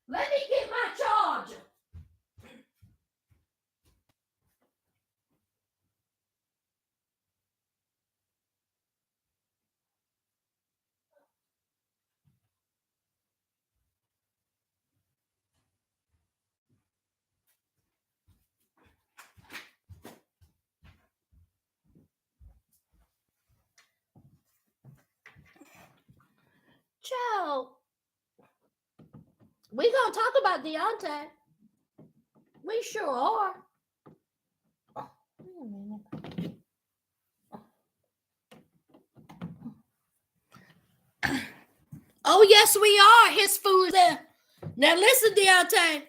Let me get my charger. Child, we gonna talk about Deontay. We sure are. Oh, wait a minute. Oh, yes, we are. His food is there. Now listen, Deontay.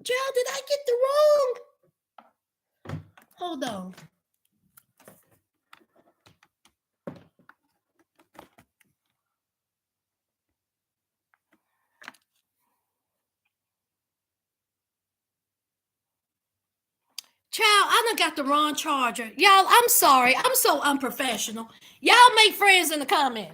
Child, did I get the wrong? Hold on. Child, I done got the wrong charger. Y'all, I'm sorry. I'm so unprofessional. Y'all make friends in the comment.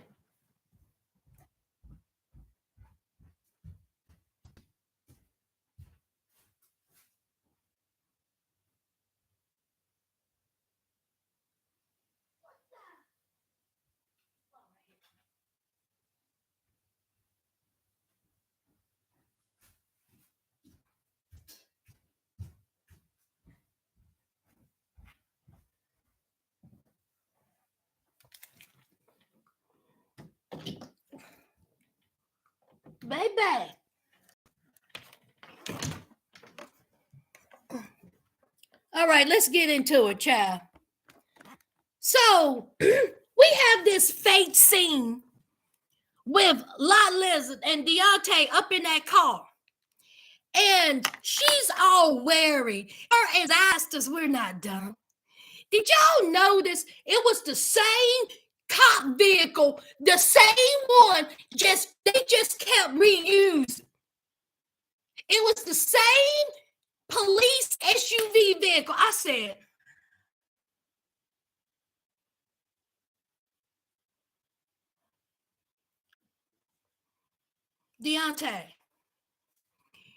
Baby. All right, let's get into it, child. So, we have this fake scene with Lot Lizard and Deontay up in that car. And she's all wary. Her disasters, we're not done. Did y'all notice it was the same cop vehicle, the same one, they just kept reusing. It was the same police SUV vehicle. I said, Deontay,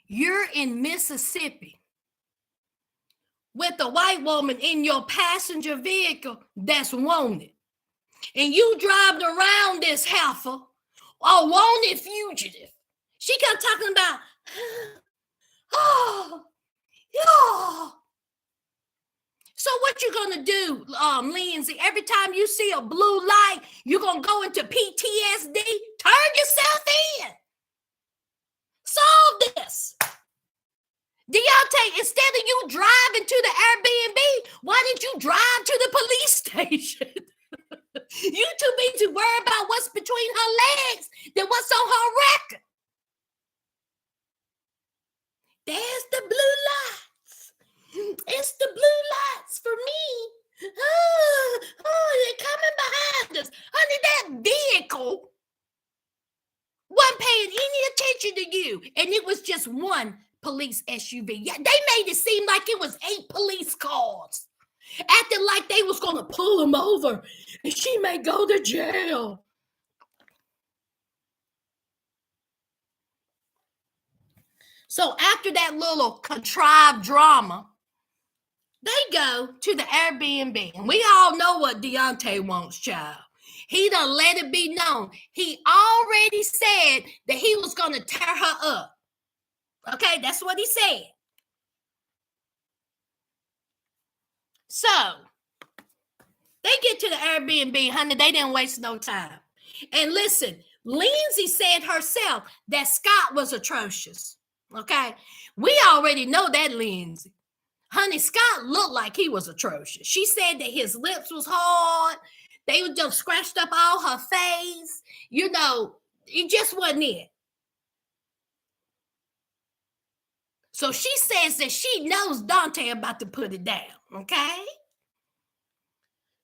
you're in Mississippi with a white woman in your passenger vehicle that's wanted. And you driving around this heifer, a wanted fugitive. She kept talking about, oh, yeah. So what you gonna do, Lindsay? Every time you see a blue light, you're gonna go into PTSD? Turn yourself in. Solve this. Deontay, instead of you driving to the Airbnb, why didn't you drive to the police station? You too busy to worry about what's between her legs than what's on her record. There's the blue lights. It's the blue lights for me. Oh, they're coming behind us. Honey, that vehicle wasn't paying any attention to you. And it was just one police SUV. Yeah, they made it seem like it was 8 police cars. Acting like they was gonna pull him over and she may go to jail. So after that little contrived drama, they go to the Airbnb. And we all know what Deontay wants, child. He done let it be known. He already said that he was gonna tear her up. Okay, that's what he said. So they get to the Airbnb, honey. They didn't waste no time. And listen, Lindsay said herself that Scott was atrocious. Okay. We already know that, Lindsay. Honey, Scott looked like he was atrocious. She said that his lips was hard. They were just scratched up all her face. You know, it just wasn't it. So she says that she knows Deontay about to put it down, okay?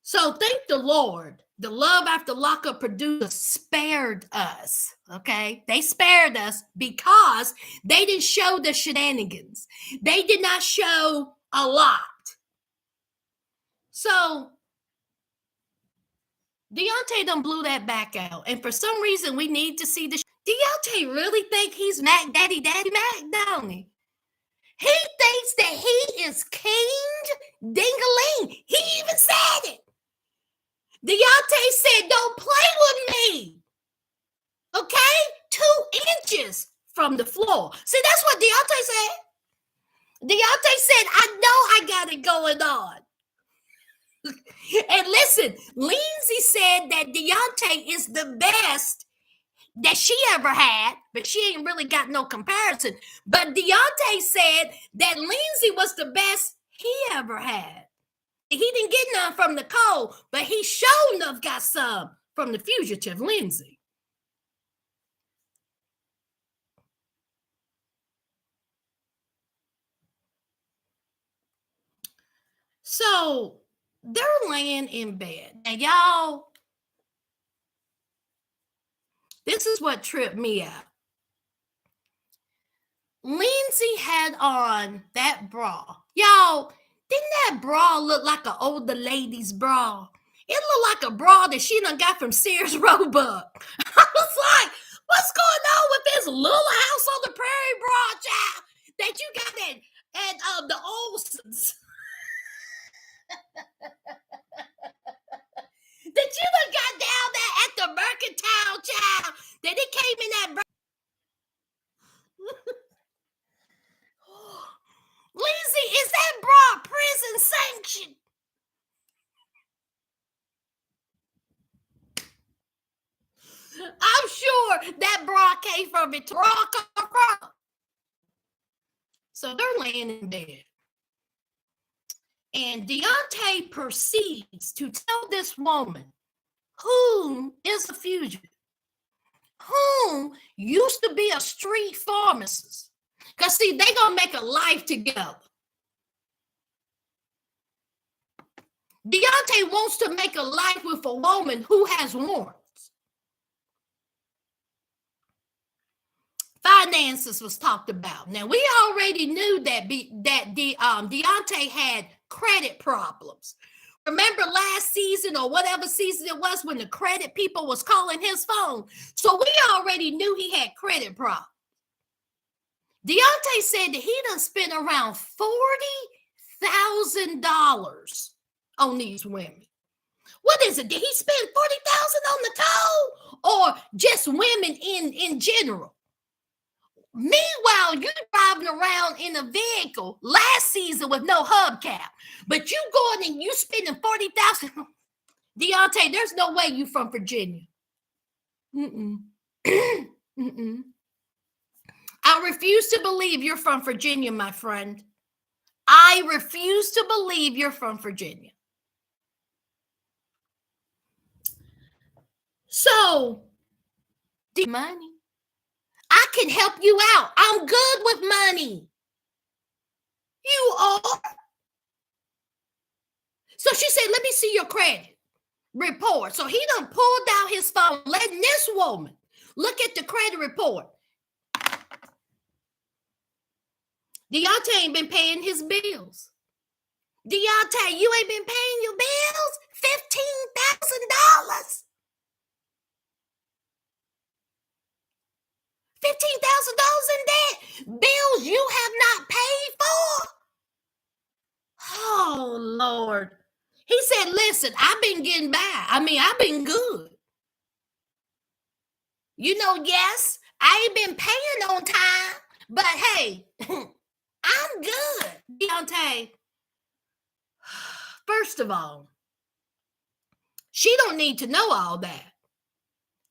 So thank the Lord. The Love After Lockup producer spared us, okay? They spared us because they didn't show the shenanigans. They did not show a lot. So Deontay done blew that back out. And for some reason, we need to see the... Deontay really think he's Mac Daddy Mac, don't he? He thinks that he is King Ding-a-ling. He even said it. Deontay said, don't play with me. Okay? 2 inches from the floor. See, that's what Deontay said. Deontay said, I know I got it going on. And listen, Lindsay said that Deontay is the best that she ever had, but she ain't really got no comparison. But Deontay said that Lindsay was the best he ever had. He didn't get none from Nicole, but he sure enough got some from the fugitive Lindsay. So they're laying in bed. Now, y'all, this is what tripped me out. Lindsay had on that bra. Y'all, didn't that bra look like an older lady's bra? It looked like a bra that she done got from Sears Roebuck. I was like, what's going on with this little house on the prairie bra, child, that you got at the Olsons? That you done got down there at the Mercantile, child, that it came in that bra. Lindsay, is that bra prison sanctioned? I'm sure that bra came from Victoria. So they're laying in bed. And Deontay proceeds to tell this woman who is a fugitive, who used to be a street pharmacist. Because, see, they going to make a life together. Deontay wants to make a life with a woman who has warrants. Finances was talked about. Now, we already knew that Deontay had credit problems. Remember last season or whatever season it was when the credit people was calling his phone? So we already knew he had credit problems. Deontay said that he done spent around $40,000 on these women. What is it? Did he spend $40,000 on Nicole or just women in general? Meanwhile, you driving around in a vehicle last season with no hubcap, but you going and you spending $40,000. Deontay, there's no way you from Virginia. I refuse to believe you're from Virginia, my friend. I refuse to believe you're from Virginia. So, the money. I can help you out. I'm good with money. You are. So she said, let me see your credit report. So he done pulled out his phone, letting this woman look at the credit report. Deontay ain't been paying his bills. Deontay, you ain't been paying your bills? $15,000. $15,000 in debt. Bills you have not paid for. Oh, Lord. He said, listen, I've been getting by. I've been good. You know, yes, I ain't been paying on time, but hey, I'm good. Deontay, first of all, she don't need to know all that.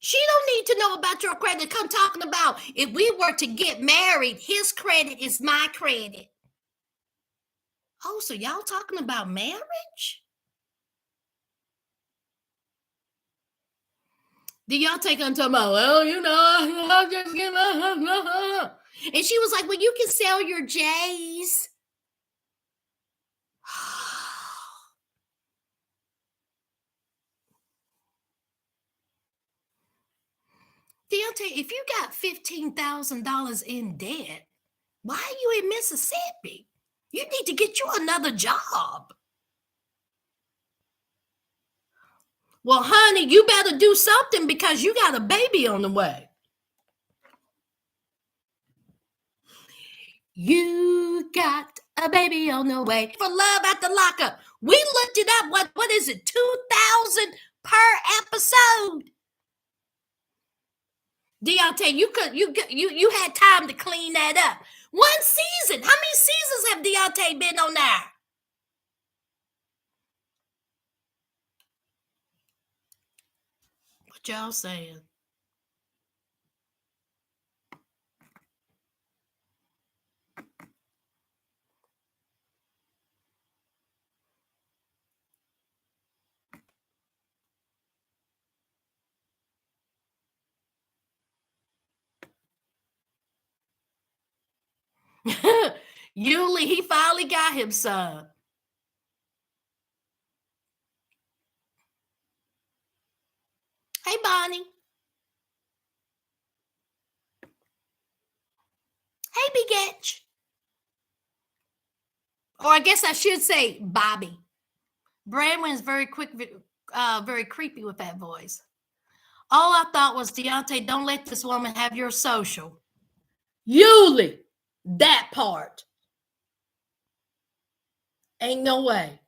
She don't need to know about your credit. Come talking about if we were to get married, his credit is my credit. Oh, so y'all talking about marriage? Deontay come talking about, well, I'm just giving and she was like, well, you can sell your J's. Deontay, if you got $15,000 in debt, why are you in Mississippi? You need to get you another job. Well, honey, you better do something because you got a baby on the way. You got a baby on the way. For love at the lockup. We looked it up. What is it? 2,000 per episode. Deontay, you had time to clean that up. One season. How many seasons have Deontay been on there? What y'all saying? Yuli, he finally got him some. Hey, Bonnie. Hey, Big Etch. Or I guess I should say Bobby. Branwyn's very creepy with that voice. All I thought was, Deontay, don't let this woman have your social. Yuli, that part. Ain't no way.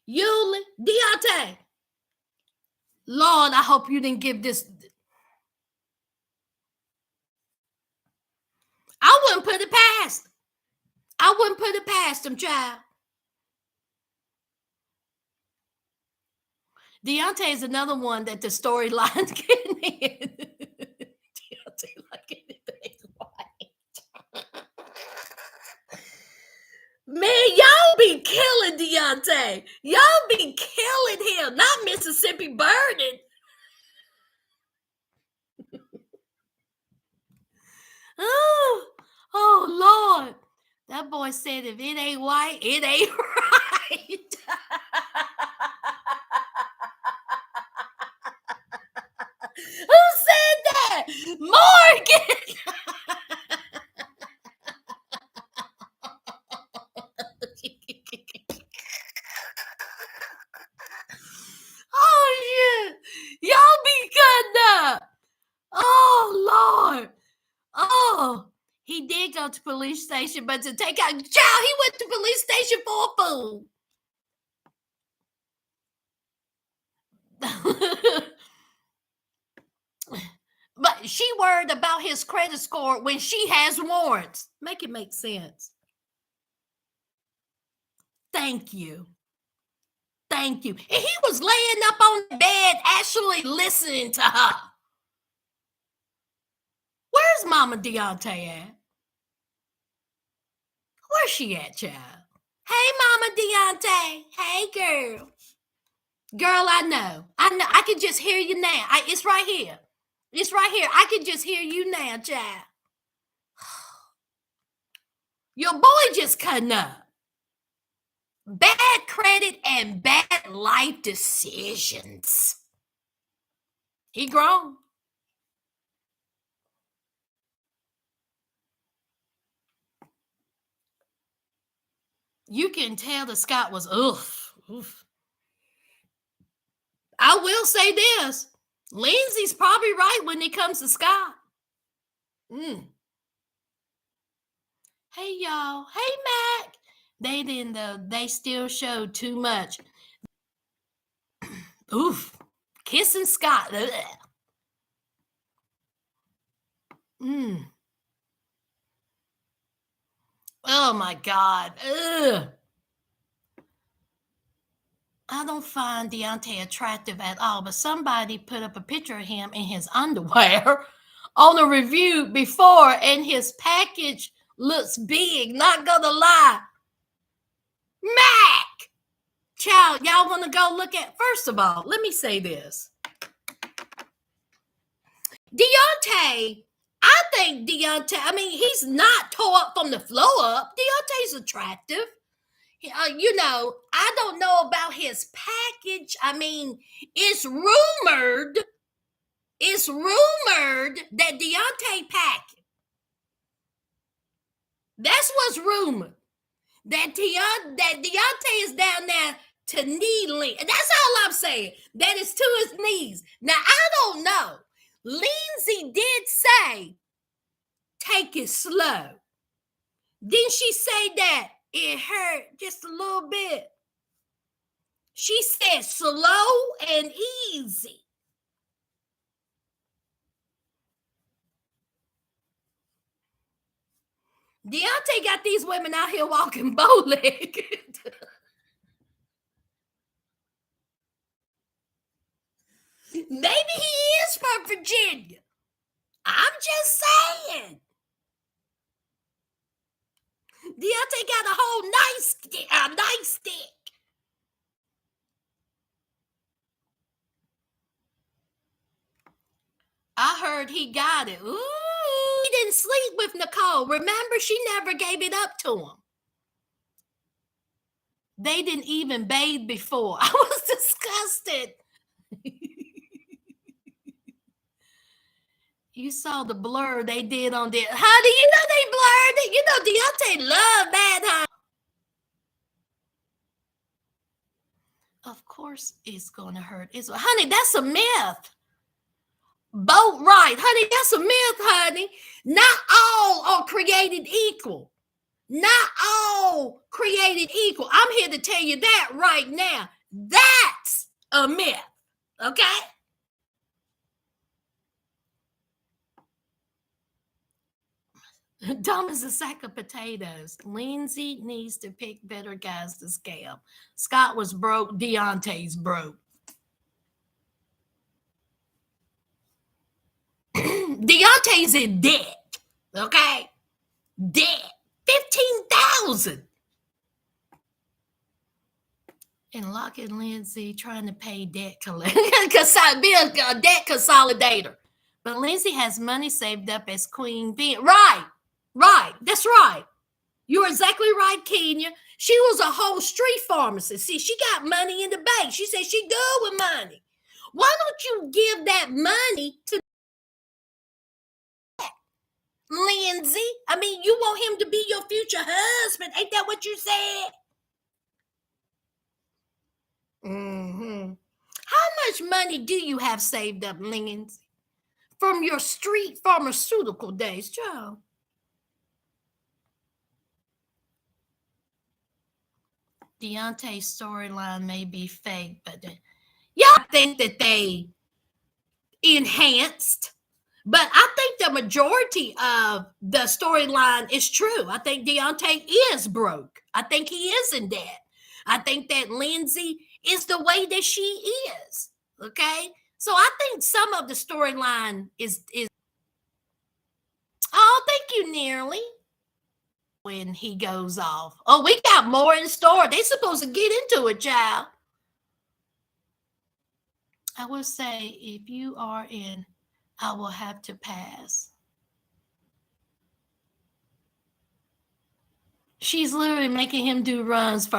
Yuli, Deontay. Lord, I hope you didn't give this. I wouldn't put it past. I wouldn't put it past him, child. Deontay is another one that the storyline's getting in. Deontay like anything white. Man, y'all be killing Deontay. Y'all be killing him, not Mississippi Burning. Oh, Lord. That boy said if it ain't white, it ain't right. Who said that? Morgan. Oh, shit. Y'all be cutting up. Oh, Lord. Oh, he did go to police station, but to take out child, he went to police station for a fool. But she worried about his credit score when she has warrants. Make it make sense. Thank you. Thank you. And he was laying up on the bed actually listening to her. Where's Mama Deontay at? Where's she at, child? Hey, Mama Deontay. Hey, girl. Girl, I know. I can just hear you now. It's right here. It's right here. I can just hear you now, child. Your boy just cutting up. Bad credit and bad life decisions. He grown. You can tell that Scott was oof. I will say this. Lindsay's probably right when it comes to Scott. Hey, y'all. Hey, Mac. They didn't, though. They still showed too much. Oof. Kissing Scott. Oh, my God. Ugh. I don't find Deontay attractive at all, but somebody put up a picture of him in his underwear on a review before, and his package looks big. Not gonna lie. Mac! Child, y'all want to go look at? First of all, let me say this. Deontay, I think Deontay, I mean, he's not tore up from the floor up. Deontay's attractive. I don't know about his package. I mean, it's rumored that Deontay package. That's what's rumored. That Deontay is down there to knee length. That's all I'm saying. That is to his knees. Now, I don't know. Lindsay did say, take it slow. Didn't she say that it hurt just a little bit? She said slow and easy. Deontay got these women out here walking bow-legged. Maybe he is from Virginia. I'm just saying. Deontay got a whole nice stick. I heard he got it. Ooh, he didn't sleep with Nicole. Remember, she never gave it up to him. They didn't even bathe before. I was disgusted. You saw the blur they did on there. How do you know they blurred it? You know Deontay loved that, huh? Of course it's going to hurt. Honey, that's a myth. Boat right. Honey, that's a myth, honey. Not all are created equal. Not all created equal. I'm here to tell you that right now. That's a myth. Okay? Dumb as a sack of potatoes. Lindsay needs to pick better guys to scam. Scott was broke. Deontay's broke. Deontay's in debt. Okay? Debt. 15,000. And Locke and Lindsay trying to pay debt be a debt consolidator. But Lindsay has money saved up as Queen Bee. Right. That's right. You're exactly right, Kenya. She was a whole street pharmacist. See, she got money in the bank. She said she good with money. Why don't you give that money to Lindsay? I mean, you want him to be your future husband. Ain't that what you said? Mm-hmm. How much money do you have saved up, Lindsay, from your street pharmaceutical days, Joe? Deontay's storyline may be fake, but I think that they enhanced. But I think the majority of the storyline is true. I think Deontay is broke. I think he is in debt. I think that Lindsay is the way that she is. Okay? So I think some of the storyline is oh, thank you, Nearly. When he goes off. Oh, we got more in store. They supposed to get into it, child. I will say, if you are in, I will have to pass. She's literally making him do runs for